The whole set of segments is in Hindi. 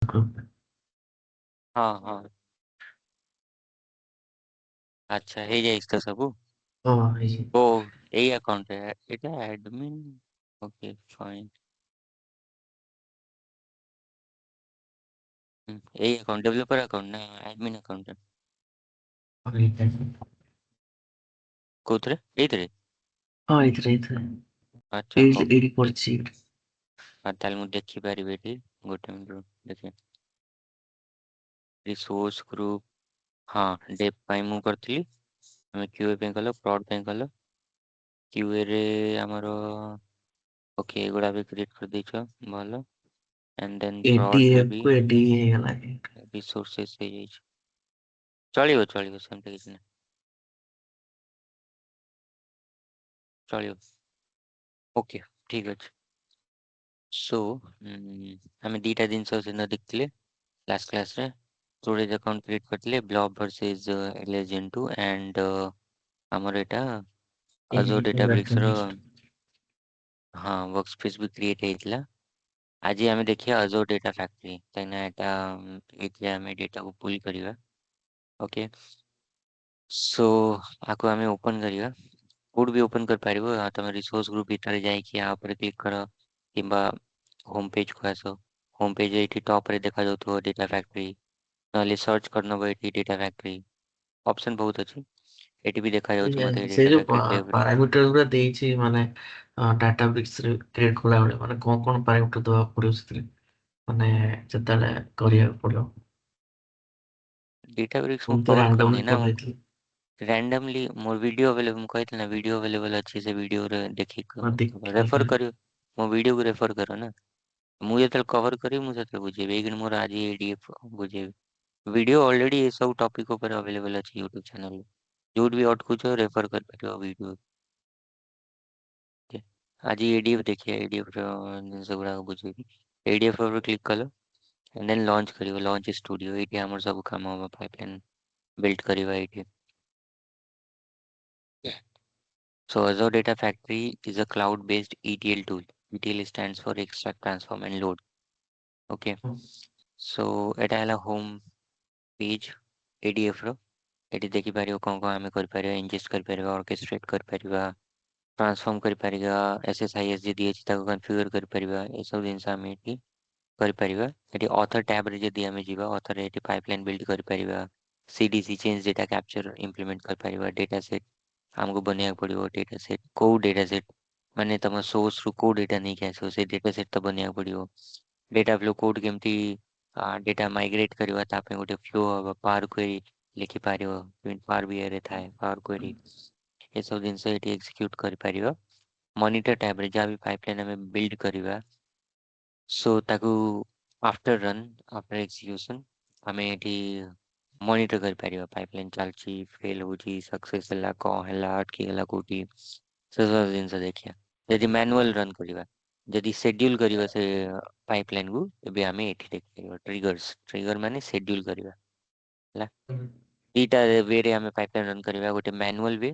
ग्रुप। हाँ हाँ। ଆଚ୍ଛା ହେଇଯାଇଛି ତ ସବୁ। ହଁ ହେଇଛି। ଓ ଏଇ ଆକାଉଣ୍ଟରେ ଏଇଟା ଆଡମିନ୍। Okay fine. ଏଇ ଆକାଉଣ୍ଟ ଡେଭଲପର ଆକାଉଣ୍ଟ ନା ଆଡମିନ୍ ଆକାଉଣ୍ଟ? କୋଉଥିରେ? ଏଇଥିରେ? ହଁ ଏଇଥିରେ ଆଚ୍ଛା ହଉ। ଏଇଠି ପଡିଛି। ତାହେଲେ ମୁଁ ଦେଖିପାରିବି ଏଠି। ଗୋଟେ ମିନିଟ୍ ରୁହ, ଦେଖେ। Resource group. ହଁ ଡେପ୍ ପାଇଁ ମୁଁ କରିଥିଲି। ଆମେ କ୍ୟୁଏ ପାଇଁ କଲ, ପ୍ରଡ୍ ପାଇଁ କଲ। କ୍ୟୁଏରେ ଆମର ଓକେ ଏଗୁଡ଼ା ବି କ୍ରିଏଟ୍ କରିଦେଇଛ, ଭଲ। एंड देन प्रॉड रे भी ଏଡିଏକୁ ଏଡି ହେଇଗଲା କି? रिसोर्सेस ହେଇଯାଇଛି। ଚଳିବ ଚଳିବ, ସେମିତି କିଛି ନାହିଁ, ଚଳିବ। ଓକେ ଠିକ୍ ଅଛି। ସୋ ଆମେ ଦିଟା ଜିନିଷ ସେଦିନ ଦେଖିଥିଲେ ଲାଷ୍ଟ କ୍ଲାସରେ। ଷ୍ଟୋରେଜ ଆକାଉଣ୍ଟ କ୍ରିଏଟ୍ କରିଥିଲେ, ବ୍ଲବ୍ ଭର୍ସେସ୍ ଲେଜେଣ୍ଡ 2 ଆଣ୍ଡ ଆମର ଏଇଟା ଏଡି ଆଜୋର ଡେଟାବ୍ରିକ୍ସର। ଡାଟାବେସ୍। ହଁ ୱାର୍କ ସ୍ପେସ୍ ବି କ୍ରିଏଟ୍ ହେଇଥିଲା। ଆଜି ଆମେ ଦେଖିବା ଆଜୋର ଡେଟା ଫ୍ୟାକ୍ଟ୍ରି, କାହିଁକିନା ଏଇଟା ଏଇଥିରେ ଆମେ ଡେଟାକୁ ପୁଲ୍ କରିବା। ଓକେ ସୋ ଆକୁ ଆମେ ଓପନ୍ କରିବା। କୋଉଠୁ ବି ଓପନ୍ କରିପାରିବ। ତମେ ରିସୋର୍ସ ଗ୍ରୁପ ଭିତରେ ଯାଇକି ୟା ଉପରେ କ୍ଲିକ୍ କର, କିମ୍ବା ହୋମ୍ ପେଜ୍କୁ ଆସ। ହୋମ୍ ପେଜ୍ ଏଇଠି ଟପ୍ରେ ଦେଖାଯାଉଥିବ ଡେଟା ଫ୍ୟାକ୍ଟ୍ରି, ନହେଲେ ସର୍ଚ୍ଚ କରିନେବ ଏଠି ଡେଟା ଫ୍ୟାକ୍ଟ୍ରି। ଅପସନ୍ ବହୁତ ଅଛି, ଏଠି ବି ଦେଖାଯାଉଛି ମୋତେ ସେ ଡେଟା ଯୋଉ ଫ୍ୟାକ୍ଟ୍ରି ଡେଭ୍। ପାରାମିଟର ଗୁରା ଦେଇଛି ମାନେ ଡାଟା ବେସରେ କ୍ରିଏଟ କଲା ବେଳେ ମାନେ କଣ ପାରାମିଟର ଦବାକୁ ପଡିବ ସେଥିରେ, ମାନେ ଯେତେବେଳେ କରିବାକୁ ପଡିବ। ଡେଟା ବ୍ରିକ୍ସ ମୁଁ ମୁଁ ତ କଭର୍ କରିନି ରାଣ୍ଡମଲି ନା, ମୁଁ କରିଦେଇଥିଲି। randomly ମୋର ଭିଡ଼ିଓ ଆଭେଲେବଲ୍, ମୁଁ କହିଥିଲି ନା ଭିଡ଼ିଓ ଆଭେଲେବଲ୍ ଅଛି, ସେ ଭିଡ଼ିଓରେ ଦେଖିକି ହଁ ଦେଖିକି ରେଫର୍ କହିବି। କରିବ। ମୋ ଭିଡ଼ିଓକୁ ରେଫର୍ କର ନା। ମୁଁ ଯେତେବେଳେ କଭର୍ କରିବି ମୁଁ ସେତେବେଳେ ବୁଝେଇବି, ଏଇଖିଣି ମୋର ଆଜି ଏଡିଏଫ୍ ବୁଝେଇବି। ଭିଡ଼ିଓ ଅଲରେଡ଼ି ଏସବୁ ଟପିକ୍ ଉପରେ ଆଭେଲେବଲ୍ ଅଛି ୟୁଟ୍ୟୁବ୍ ଚ୍ୟାନେଲରେ। ଯୋଉଠି ବି ଅଟକୁଛ ରେଫର୍ କରିପାରିବ ଭିଡ଼ିଓ। ଆଜି ଏଡିଏଫ୍ ଦେଖିବା, ଏଡିଏଫ୍ର ଜିନିଷ ଗୁଡ଼ାକ ବୁଝେଇବି। ଏଡିଏଫ୍ ଉପରେ କ୍ଲିକ୍ କଲ, ଦେନ୍ ଲଞ୍ଚ କରିବ, ଲଞ୍ଚ ଷ୍ଟୁଡ଼ିଓ। ଏଇଠି ଆମର ସବୁ କାମ ହବ, ପାଇପଲାଇନ୍ ବିଲ୍ଡ କରିବା ଏଇଠି। So Azure Data Factory is a cloud-based ETL tool. ETL stands for extract, transform and load. Okay. So ଏଟା ହେଲା ହୋମ୍ ପେଜ୍ ADF ର। ଏଠି ଦେଖିପାରିବ କ'ଣ ଆମେ କରିପାରିବା, ଇନଜେଷ୍ଟ କରିପାରିବା, ଅର୍କେଷ୍ଟ୍ରେଟ୍ କରିପାରିବା, ଟ୍ରାନ୍ସଫର୍ମ କରିପାରିବା, SSIS ଯଦି ଅଛି ତାକୁ କନଫିଗର କରିପାରିବା। ଏସବୁ ଜିନିଷ ଆମେ ଏଠି କରିପାରିବା। ଏଠି ଅଥର ଟ୍ୟାବ୍ରେ ଯଦି ଆମେ ଯିବା, ଅଥରରେ ଏଠି ପାଇପଲାଇନ୍ ବିଲ୍ଡ କରିପାରିବା, CDC change data capture implement କରିପାରିବା। ଡେଟା ସେଟ୍ ଆମକୁ ବନେଇବାକୁ ପଡ଼ିବ। ଡେଟା ସେଟ୍ କୋଉ ଡେଟା ସେଟ୍, ମାନେ ତମ ସୋର୍ସରୁ କୋଉ ଡେଟା ନେଇକି ଆସିବ, ସେ ଡେଟା ସେଟ୍ ତ ବନେଇବାକୁ ପଡ଼ିବ। ଡେଟା ଫ୍ଲୋ କୋଉଠି କେମିତି ଡେଟା ମାଇଗ୍ରେଟ୍ କରିବା, ତା ପାଇଁ ଗୋଟେ ଫ୍ଲୋ ହବ। ପାୱାର କ୍ୱେରି ଲେଖିପାରିବ, ଯେମିତି ପାୱାର ବିଆଇରେ ଥାଏ ପାୱାର କ୍ୱେରି। ଏସବୁ ଜିନିଷ ଏଠି ଏକ୍ସିକ୍ୟୁଟ୍ କରିପାରିବ। ମନିଟର ଟ୍ୟାବ୍ରେ ଯାହା ବି ପାଇପଲାଇନ୍ ଆମେ ବିଲ୍ଡ କରିବା, ସୋ ତାକୁ ଆଫ୍ଟର ରନ୍, ଆଫ୍ଟର ଏକ୍ସିକ୍ୟୁସନ୍ ଆମେ ଏଠି ମନିଟର କରିପାରିବା। ପାଇପଲାଇନ୍ ଚାଲିଛି, ଫେଲ୍ ହେଉଛି, ସକ୍ସେସ୍ ହେଲା, କ'ଣ ହେଲା, ଅଟକିଗଲା କୋଉଠି, ସେସବୁ ଜିନିଷ ଦେଖିବା। ଯଦି ମ୍ୟାନୁଆଲ୍ ରନ୍ କରିବା, ଯଦି ସେଡ୍ୟୁଲ୍ କରିବା ସେ ପାଇପଲାଇନ୍କୁ, ଏବେ ଆମେ ଏଠି ଦେଖିପାରିବା ଟ୍ରିଗର୍ସ। ଟ୍ରିଗର୍ ମାନେ ସେଡ୍ୟୁଲ୍ କରିବା ହେଲା। ଦିଟା ୱେରେ ଆମେ ପାଇପଲାଇନ୍ ରନ୍ କରିବା, ଗୋଟେ ମ୍ୟାନୁଆଲ୍ ୱେ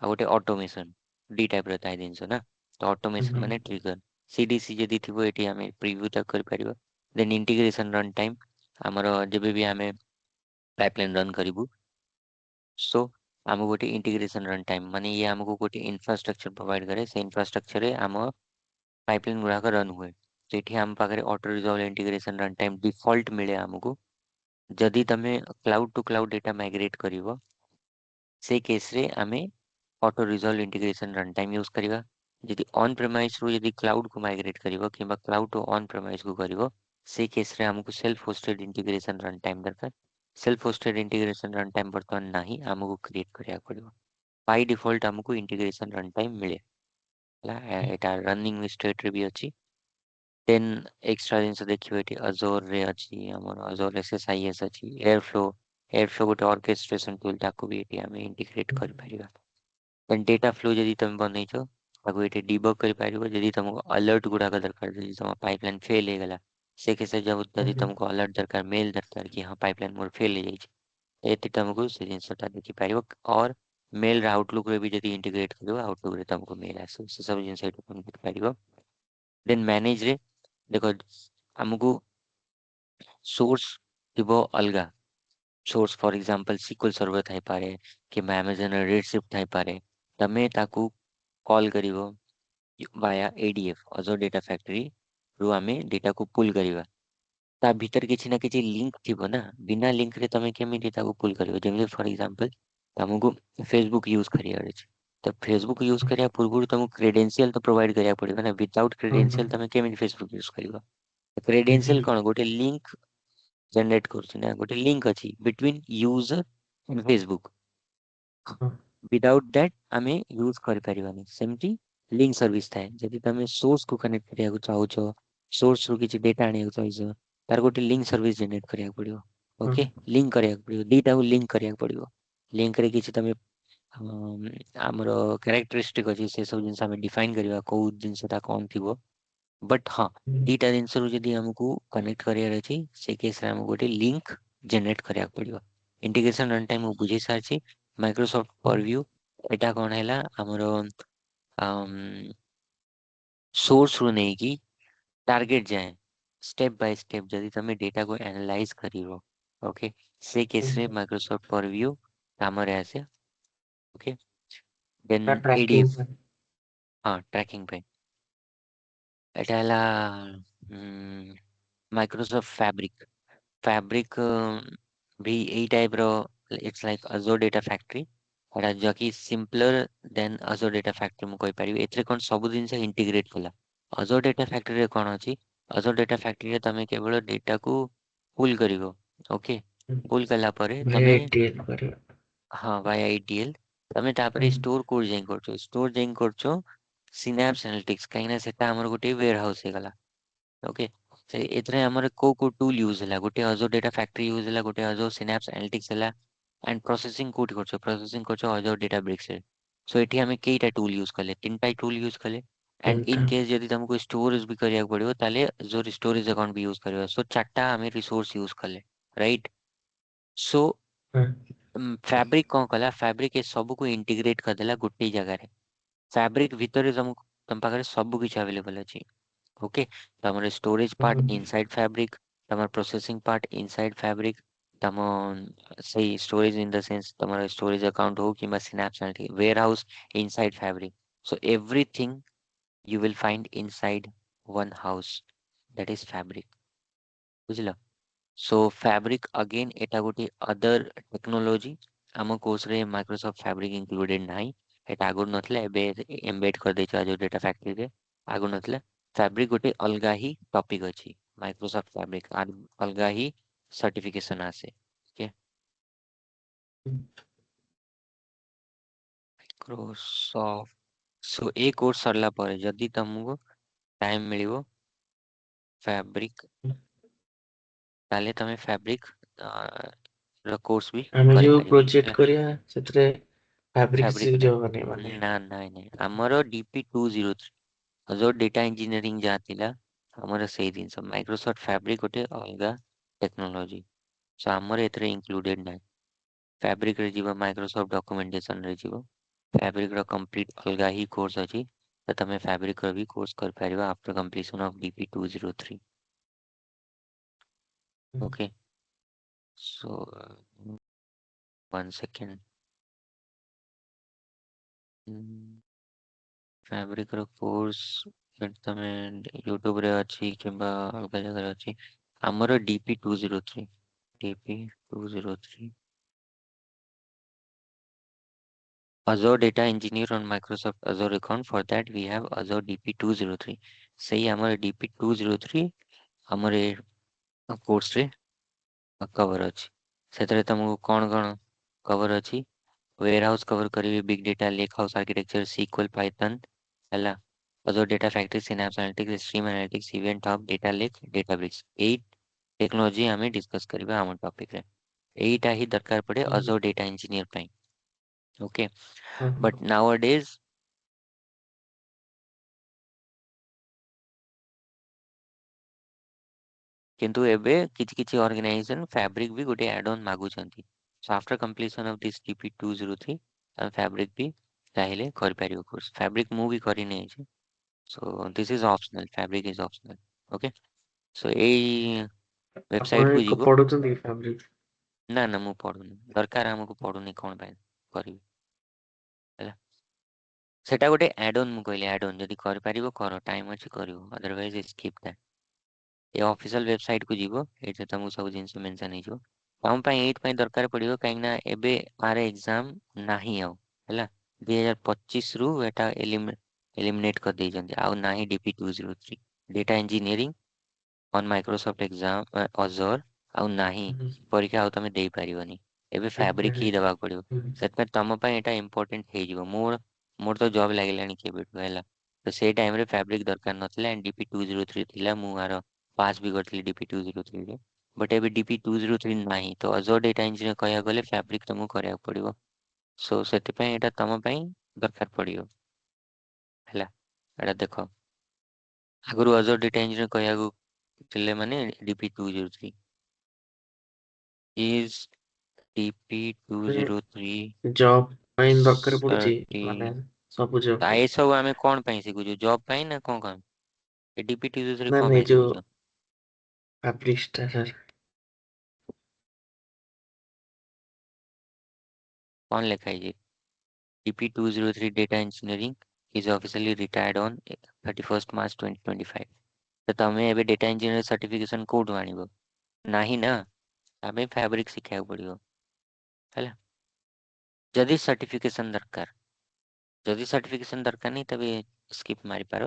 ଆଉ ଗୋଟେ ଅଟୋମେସନ୍। ଦି ଟାଇପ୍ର ଥାଏ ଜିନିଷ ନା। ତ ଅଟୋମେସନ୍ ମାନେ ଟ୍ରିଗର୍। CDC ଯଦି ଥିବ ଏଠି ଆମେ ପ୍ରିଭ୍ୟୁ ତାକୁ କରିପାରିବା। ଦେନ୍ ଇଣ୍ଟିଗ୍ରେସନ୍ ରନ୍ ଟାଇମ୍, ଆମର ଯେବେ ବି ଆମେ ପାଇପଲାଇନ୍ ରନ୍ କରିବୁ, ସୋ ଆମକୁ ଗୋଟେ ଇଣ୍ଟିଗ୍ରେସନ୍ ରନ୍ ଟାଇମ୍, ମାନେ ଇଏ ଆମକୁ ଗୋଟେ ଇନଫ୍ରାଷ୍ଟ୍ରକ୍ଚର ପ୍ରୋଭାଇଡ଼ କରେ। ସେ ଇନଫ୍ରାଷ୍ଟ୍ରକ୍ଚରରେ ଆମ ପାଇପଲାଇନ୍ ଗୁଡ଼ାକ ରନ୍ ହୁଏ। ତ ଏଠି ଆମ ପାଖରେ auto resolve integration run time default ମିଳେ ଆମକୁ। ଯଦି ତମେ cloud to cloud data migrate କରିବ, ସେଇ କେସ୍ରେ ଆମେ auto resolve integration run time use କରିବା। ଯଦି ଅନ୍ ପ୍ରେମାଇସ୍ରୁ ଯଦି କ୍ଲାଉଡ୍କୁ ମାଇଗ୍ରେଟ୍ କରିବ, କିମ୍ବା କ୍ଲାଉଡ୍ ଟୁ ଅନ୍ ପ୍ରେମାଇସ୍କୁ କରିବ, ସେଇ କେସ୍ରେ ଆମକୁ self hosted integration run time ଦରକାର। Self hosted integration run time ବର୍ତ୍ତମାନ ନାହିଁ, ଆମକୁ କ୍ରିଏଟ୍ କରିବାକୁ ପଡ଼ିବ। ବାଇ ଡିଫଲ୍ଟ ଆମକୁ ଇଣ୍ଟିଗ୍ରେସନ୍ ରନ୍ ଟାଇମ୍ ମିଳେ ହେଲା। ଏଇଟା ରନିଂ ଷ୍ଟେଟ୍ରେ ବି ଅଛି। ଦେନ୍ ଏକ୍ସଟ୍ରା ଜିନିଷ ଦେଖିବ, ଏଠି ଅଜୋରରେ ଅଛି, ଆମର ଅଜୋର SSIS ଅଛି, ଏୟାରଫ୍ଲୋ। ଏୟାରଫ୍ଲୋ ଗୋଟେ ଅର୍କେଷ୍ଟ୍ରେସନ୍ ଟୁଲ୍, ତାକୁ ବି ଏଠି ଆମେ ଇଣ୍ଟିଗ୍ରେଟ୍ କରିପାରିବା। ଦେନ୍ ଡେଟା ଫ୍ଲୋ ଯଦି ତମେ ବନେଇଛ, ତାକୁ ଏଠି ଡିବଗ୍ କରିପାରିବ। ଯଦି ତମକୁ ଆଲର୍ଟ ଗୁଡ଼ାକ ଦରକାର, ଯଦି ତମ ପାଇପଲାଇନ୍ ଫେଲ୍ ହେଇଗଲା, ସେ କେସରେ ଯଦି ତମକୁ ଆଲର୍ଟ ଦରକାର, ମେଲ୍ ଦରକାର କି ହଁ ପାଇପଲାଇନ୍ ମୋର ଫେଲ୍ ହେଇଯାଇଛି, ଏଠି ତମକୁ ସେ ଜିନିଷଟା ଦେଖିପାରିବ। ଅର୍ ମେଲ୍ର ଆଉଟଲୁକ୍ରେ ବି ଯଦି ଇଣ୍ଟିଗ୍ରେଟ୍ କରିବ, ଆଉଟଲୁକ୍ରେ ତମକୁ ମେଲ୍ ଆସିବ। ସେସବୁ ଜିନିଷ ଏଠି ତମେ ଦେଖିପାରିବ। ଦେନ୍ ମ୍ୟାନେଜ୍ରେ ଦେଖ, ଆମକୁ सोर्स थिबो अलगा source for example SQL server थाई पारे कि Amazon रेडशिफ्ट थाई पारे तमे ताकू कॉल करिवो वाया ADF अजो डेटा फैक्ट्री रु आमे डेटा को पुल करिवा ता भीतर किछि ना किछि लिंक थिबो ना बिना लिंक रे तमे केमि डेटा को पुल करिवो Zeme for example तमको Facebook use करियार अछि तो फेसबुक यूज करिया पूर्व तुमको क्रेडेंशियल तो प्रोवाइड करिया पड़िबो ना विदाउट क्रेडेंशियल तमे केमि फेसबुक यूज करिवो क्रेडेंशियल कोन गोटे लिंक जनरेट करछि ना गोटे लिंक अछि between user and Facebook without that आमे यूज कर परिबानी सेमती लिंक सर्विस थाए जदि तमे सोर्स को कनेक्ट करिया को चाहूछो सोर्स रो किछि डेटा आनिया को चाहूछो तार गोटे लिंक सर्विस जनरेट करिया पड़िबो ओके लिंक करिया पड़िबो दीटा को लिंक करिया पड़िबो लिंक रे किछि तमे हमरो कैरेक्टरिस्टिक अछि से सब जिंस आमे डिफाइन करिवा को जिंसटा कोन थिबो बट हाँ दीटा जिंस रो जदि हमकु कनेक्ट करियार अछि से केस रे हमकु गोटे लिंक जनरेट करिया पड़िबो इंटीग्रेशन रन टाइम बुझी सारछि माइक्रोसॉफ्ट परव्यू एटा कोन हैला हमरो सोर्स रू नहीं कि टारगेट जाए स्टेप बाय स्टेप जदि तमे डेटा को एनालाइज करिवो ओके से केस रे माइक्रोसॉफ्ट परव्यू कामरे आसे ओके देन ट्रैकिंग एडीएफ हाँ ट्रैकिंग पे एटा हैला माइक्रोसॉफ्ट फैब्रिक फैब्रिक भी एई टाइप रो it's like Azure data factory एटा जकी simpler than Azure data factory मु कहि परिबे एथरे कोन सब दिन से इंटीग्रेट कला अजोर डेटा फैक्ट्री रे कोन अछि अजोर डेटा फैक्ट्री रे तमे केवल डेटा को पुल करिवो ओके पुल कला परे तमे VITL करियो हाँ वाया ETL तमे तापरे स्टोर कोड जाई करछो स्टोर जाई करछो सिनैप्स एनालिटिक्स काइना सेटा हमर गोटे वेयर हाउस हे गला ओके से एथरे हमर को टूल यूज हला गोटे अजो डेटा फैक्ट्री यूज हला गोटे अजो सिनैप्स एनालिटिक्स हला एंड प्रोसेसिंग करछो अजो डेटा ब्रिक्स रे सो एठी हमें केइटा टूल यूज करले तीनटा टूल यूज करले एंड इन केस यदि तुमको स्टोरेज भी करिया पड़िबो ताले जो स्टोरेज अकाउंट भी यूज करियो सो चारटा हमें रिसोर्स यूज करले राइट सो फैब्रिक कौन कला फैब्रिक ए सब को इंटीग्रेट कर देला गोटे जगह रे फैब्रिक भीतर तुम पाखरे सब किछ अवेलेबल अछि ओके तमर स्टोरेज पार्ट इनसाइड फैब्रिक तमर प्रोसेसिंग पार्ट इनसाइड फैब्रिक तम सही स्टोरेज इन द सेंस तमर स्टोरेज अकाउंट हो कि Synapse warehouse inside Fabric so everything you will find inside one house that is fabric बुझलो सो फैब्रिक अगेन एटा गोटे अदर टेक्नोलॉजी आम कोर्स रे माइक्रोसॉफ्ट फैब्रिक इंक्लूडेड नाही एटा आगु नथले एबे एम्बेड कर दैछ जो डेटा फैक्ट्री रे आगु नथले फैब्रिक गोटे अलगा ही टॉपिक अछि माइक्रोसॉफ्ट फैब्रिक अलगा ही सर्टिफिकेशन आसे ओके माइक्रोसॉफ्ट सो ए कोर्स सरला परे जदी तुमको टाइम मिलिबो फैब्रिक ताले तमे फैब्रिक ର कोर्स भी ଆମେ କରି ଯୋଉ ପାରିବ ପ୍ରୋଜେକ୍ଟ ହେଲା କରିବା ସେଥିରେ ଫାବ୍ରିକ୍ସ फैब्रिक ୟୁଜ ହବନି ମାନେ ना ना नहीं हमरो DP203 जो डेटा इंजीनियरिंग जातिला हमरो सेही दिन सब माइक्रोसॉफ्ट फैब्रिक गोटे अलगा टेक्नोलॉजी सो हमर एथरे इंक्लूडेड ना फैब्रिक रे जीवा माइक्रोसॉफ्ट डॉक्यूमेंटेशन रे जीवो फैब्रिक रो कंप्लीट अलगा ही कोर्स अछि त तमे फैब्रिक रो भी कोर्स कर परिबा after completion of DP203 okay so 1 second fabric रो कोर्स तमे यूट्यूब रे अछि किबा अलगा जगह अछि हमरो DP203 Azure Data Engineer on Microsoft Azure account. For that, we have Azure DP203. सही हमारे DP203 हमारे कोर्स रे कवर अछि सेतरे तुमको कौन कौन कवर अछि वेयर हाउस कवर करिवे big data lake house architecture SQL Python हला Azure Data Factory Synapse Analytics Stream Analytics Event Hub Data Lake Databricks 8 technology हमें डिस्कस करिवे हम टॉपिक रे एटा ही दरकार पड़े Azure Data Engineer ପାଇଁ ओके बट nowadays किंतु एबे किछि किछि ऑर्गेनाइजेशन फैब्रिक भी गोटे ऐड ऑन मागुचंती so after completion of this DP203 fabric भी चाहिले कर परियो कोर्स फैब्रिक मु भी करि नै छै so this is optional fabric is optional okay so A website ଆପଣ को ଏକ ଯିବ। ପଢୁଛନ୍ତି କି ଫ୍ୟାବ୍ରିକ? ନା ନା ମୁଁ ପଢୁନି, ଦରକାର ଆମକୁ ପଢୁନି କଣ ପାଇଁ କରିବି ହେଲା। ସେଟା ଗୋଟେ add on, ମୁଁ କହିଲି add on, ଯଦି କରିପାରିବ କର, ଟାଇମ୍ ଅଛି କରିବ, ଅଦରୱାଇଜ ସ୍କିପ୍ ଦ୍ୟାଟ୍। ଏ ଅଫିସିଆଲ ୱେବସାଇଟ୍ କୁ ଯିବ, ଏଇଥିରେ ତମକୁ ସବୁ ଜିନିଷ ମେନସନ୍ ହେଇଯିବ। ତମ ପାଇଁ ଏଇଥିପାଇଁ ଦରକାର ପଡ଼ିବ କାହିଁକି ନା ଏବେ ଆର ଏକ୍ଜାମ ନାହିଁ ଆଉ ହେଲା। 2025 ରୁ ଏଟା ଏଲିମିନେଟ୍ କରିଦେଇଛନ୍ତି, ଆଉ ନାହିଁ DP203 data engineering on Microsoft exam Azure, ଆଉ ନାହିଁ ପରୀକ୍ଷା ଆଉ ତମେ ଦେଇପାରିବନି। ଏବେ ଫ୍ୟାବ୍ରିକ ହିଁ ଦେବାକୁ ପଡ଼ିବ। ସେଥିପାଇଁ ତମ ପାଇଁ ଏଟା ଇମ୍ପୋର୍ଟାଣ୍ଟ ହେଇଯିବ। ମୋର ତ ଜବ୍ ଲାଗିଲାଣି କେବେଠୁ ହେଲା। ତ ସେଇ ଟାଇମରେ ଫ୍ୟାବ୍ରିକ ଦରକାର ନଥିଲା, DP203 ଥିଲା, ମୁଁ ଆର ପାସ୍ ବି କରିଥିଲି DP203ରେ। ବଟ୍ ଏବେ DP203 ନାହିଁ, ତ ଅଜର ଡେଟା ଇଞ୍ଜିନିୟର କହିବାକୁ ଗଲେ ଫ୍ୟାବ୍ରିକ ତମକୁ କରିବାକୁ ପଡ଼ିବ। ସୋ ସେଥିପାଇଁ ଏଇଟା ତମ ପାଇଁ ଦରକାର ପଡ଼ିବ ହେଲା। ଏଇଟା ଦେଖ, ଆଗରୁ ଅଜର ଡେଟା ଇଞ୍ଜିନିୟର କହିବାକୁ ଥିଲେ ମାନେ DP203 is DP203 ଜବ୍ ପାଇଁ ଦରକାର ପଡୁଛି, certi ମାନେ ସବୁ ଜବ୍ ତ ପାଇଁ। ଏସବୁ ଆମେ କଣ ପାଇଁ ଶିଖୁଛୁ, ଜବ୍ ପାଇଁ ନା କଣ ପାଇଁ? ଏ DP203 ନା କଣ ନାଇଁ, ପାଇଁ ଯୋଉ ଶିଖୁଛ? ଫ୍ୟାବ୍ରିକ୍ସଟା ସାର୍। କଣ ଲେଖା ହେଇଛି? DP203 data engineering is officially retired on 31st March 2025। ତ ତମେ ଏବେ ଡେଟା ଇଞ୍ଜିନିୟର ସାର୍ଟିଫିକେସନ କୋଉଠୁ ଆଣିବ? ନାହିଁ ନା, ତା ପାଇଁ ଫ୍ୟାବ୍ରିକ ଶିଖିବାକୁ ପଡ଼ିବ ହେଲା। ଯଦି ସାର୍ଟିଫିକେସନ ଦରକାର, ଯଦି ସାର୍ଟିଫିକେସନ ଦରକାର ନାହିଁ ତେବେ ସ୍କିପ୍ ମାରିପାର।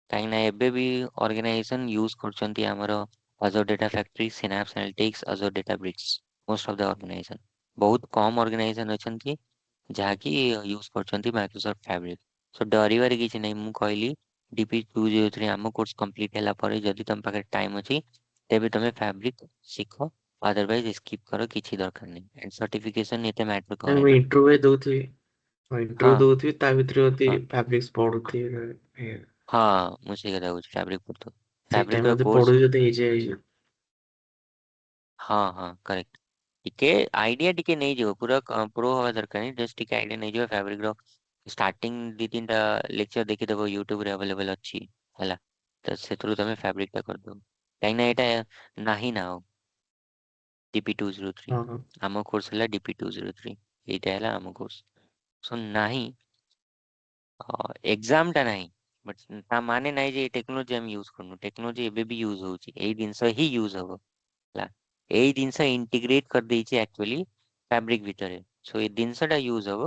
କାହିଁକି ନା ଏବେ ବି ଅର୍ଗାନାଇଜେସନ ୟୁଜ କରୁଛନ୍ତି ଆମର Azure Data Factory, Synapse Analytics, Azure Databricks, most of the organization। ବହୁତ କମ ଅର୍ଗାନାଇଜେସନ ଅଛନ୍ତି ଯାହାକି ୟୁଜ କରୁଛନ୍ତି ମାଇକ୍ରୋସଫ୍ଟ ଫ୍ୟାବ୍ରିକ। ସୋ ଡରିବାରେ କିଛି ନାହିଁ। ମୁଁ କହିଲି DP203 ଆମ କୋର୍ସ କମ୍ପ୍ଲିଟ ହେଲା ପରେ ଯଦି ତମ ପାଖରେ ଟାଇମ୍ ଅଛି ତେବେ ତମେ ଫ୍ୟାବ୍ରିକ ଶିଖ, ଅଦରୱାଇଜ ସ୍କିପ୍ କର, କିଛି ଦରକାର ନାହିଁ। ଆଣ୍ଡ ସାର୍ଟିଫିକେସନ ଏତେ ମ୍ୟାଟର କରେ ମୁଁ ନା। ଇଣ୍ଟରଭ୍ୟୁ ଦଉଥିବି, ହଁ ଇଣ୍ଟରଭ୍ୟୁ ଦଉଥିବି ତା ଭିତରେ ଯଦି ହଁ ଫ୍ୟାବ୍ରିକ୍ସ ପଢୁଥିବି, ହଁ, ମୁଁ ସେଇ କଥା କହୁଛି, ଫ୍ୟାବ୍ରିକ ପଢ଼ୁଥିବ। ସେଇ ଫ୍ୟାବ୍ରିକ ଟାଇମ୍ ର ଯଦି କୋର୍ସ, ପଢୁଛି ଯଦି ହେଇଯିବ। ହଁ ହଁ କରେକ୍ଟ। ଟିକେ ଆଇଡିଆ ଟିକେ ନେଇଯିବ, ପୁରା ପ୍ରୋ ହବା ଦରକାର ନାହିଁ, ଜଷ୍ଟ ଟିକେ ଆଇଡିଆ ନେଇଯିବ। ଫ୍ୟାବ୍ରିକ ର ଷ୍ଟାର୍ଟିଂ 2-3ଟା ଲେକ୍ଚର ଦେଖିଦବ, ୟୁଟ୍ୟୁବରେ ଆଭେଲେବଲ ଅଛି ହେଲା। ତ ସେଥିରୁ ତମେ ଫ୍ୟାବ୍ରିକ ଟା କରିଦବ, କାହିଁକିନା ଏଇଟା ନାହିଁ ନା ଆଉ DP203। ହଁ ହଁ। ଆମ କୋର୍ସ ହେଲା DP203, ଏଇଟା ହେଲା ଆମ କୋର୍ସ। ସୋ ନାହିଁ, ଏକ୍ଜାମ ଟା ନାହିଁ, ବଟ୍ ତା ମାନେ ନାହିଁ ଯେ ଟେକ୍ନୋଲୋଜି ଆମେ ୟୁଜ କରୁନୁ। ଟେକ୍ନୋଲୋଜି ଏବେ ବି ୟୁଜ ହଉଛି, ଏଇ ଜିନିଷ ହିଁ ୟୁଜ ହବ ହେଲା। ଏଇ ଜିନିଷ ଇଣ୍ଟିଗ୍ରେଟ କରିଦେଇଛି ଆକ୍ଚୁଆଲି ଫ୍ୟାବ୍ରିକ ଭିତରେ। ସୋ ଏଇ ଜିନିଷଟା ୟୁଜ ହବ,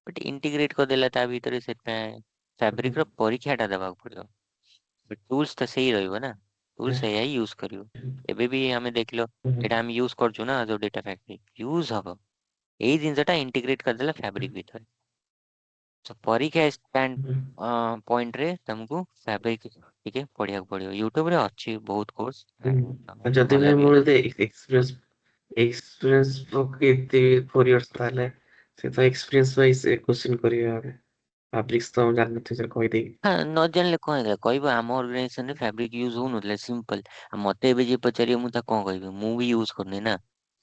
ବଟ୍ ଇଣ୍ଟିଗ୍ରେଟ କରିଦେଲା ତା ଭିତରେ, ସେଥିପାଇଁ ଫ୍ୟାବ୍ରିକ ର ପରୀକ୍ଷା ଟା ଦେବାକୁ ପଡିବ। ଟୁଲ୍ସ ତ ସେଇ ରହିବ ନା, ଟୁଲ୍ସ ସେଇଆ ହିଁ ୟୁଜ କରିବ। ଏବେ ବି ଆମେ ଦେଖିଲ ଏଇଟା ଆମେ ୟୁଜ କରୁଛୁ ନା, ଯୋଉ ଡେଟା ଫ୍ୟାକ୍ଟ୍ରି ୟୁଜ ହବ। ଏଇ ଜିନିଷଟା ଇଣ୍ଟିଗ୍ରେଟ କରିଦେଲା ଫ୍ୟାବ୍ରିକ ଭିତରେ। So, ପରୀକ୍ଷା ପଏଣ୍ଟରେ ତମକୁ ଫ୍ୟାବ୍ରିକ ଟିକେ ପଢିବାକୁ ପଡିବ। ୟୁଟ୍ୟୁବରେ ଅଛି ବହୁତ କୋର୍ସ, ଯଦି ବି ଭଲ ବି ମୋର ଅଛି। ଯଦି ଏକ୍ସପିରିଏନ୍ସ ପକେଇଥିବି 4 years, ତାହେଲେ ସେ ତ ଏକ୍ସପିରିଏନ୍ସ ୱାଇଜ କ୍ୱେଶ୍ଚିନ୍ କରିବେ। ଫାବ୍ରିକ୍ସ ତ ମୁଁ ଜାଣିନଥିବି ସାର୍, କହିଦେବି। ହଁ, ନ ଜାଣିଲେ କଣ ହେଇଗଲା, କହିବ ଆମ ଅର୍ଗାନାଇଜେସନରେ ଫ୍ୟାବ୍ରିକ ୟୁଜ ହଉନଥିଲା, ସିମ୍ପଲ। ଆଉ ମତେ ଏବେ ଯିଏ ପଚାରିବ ମୁଁ ତାକୁ କଣ କହିବି? ମୁଁ ବି ୟୁଜ କରୁନି ନା,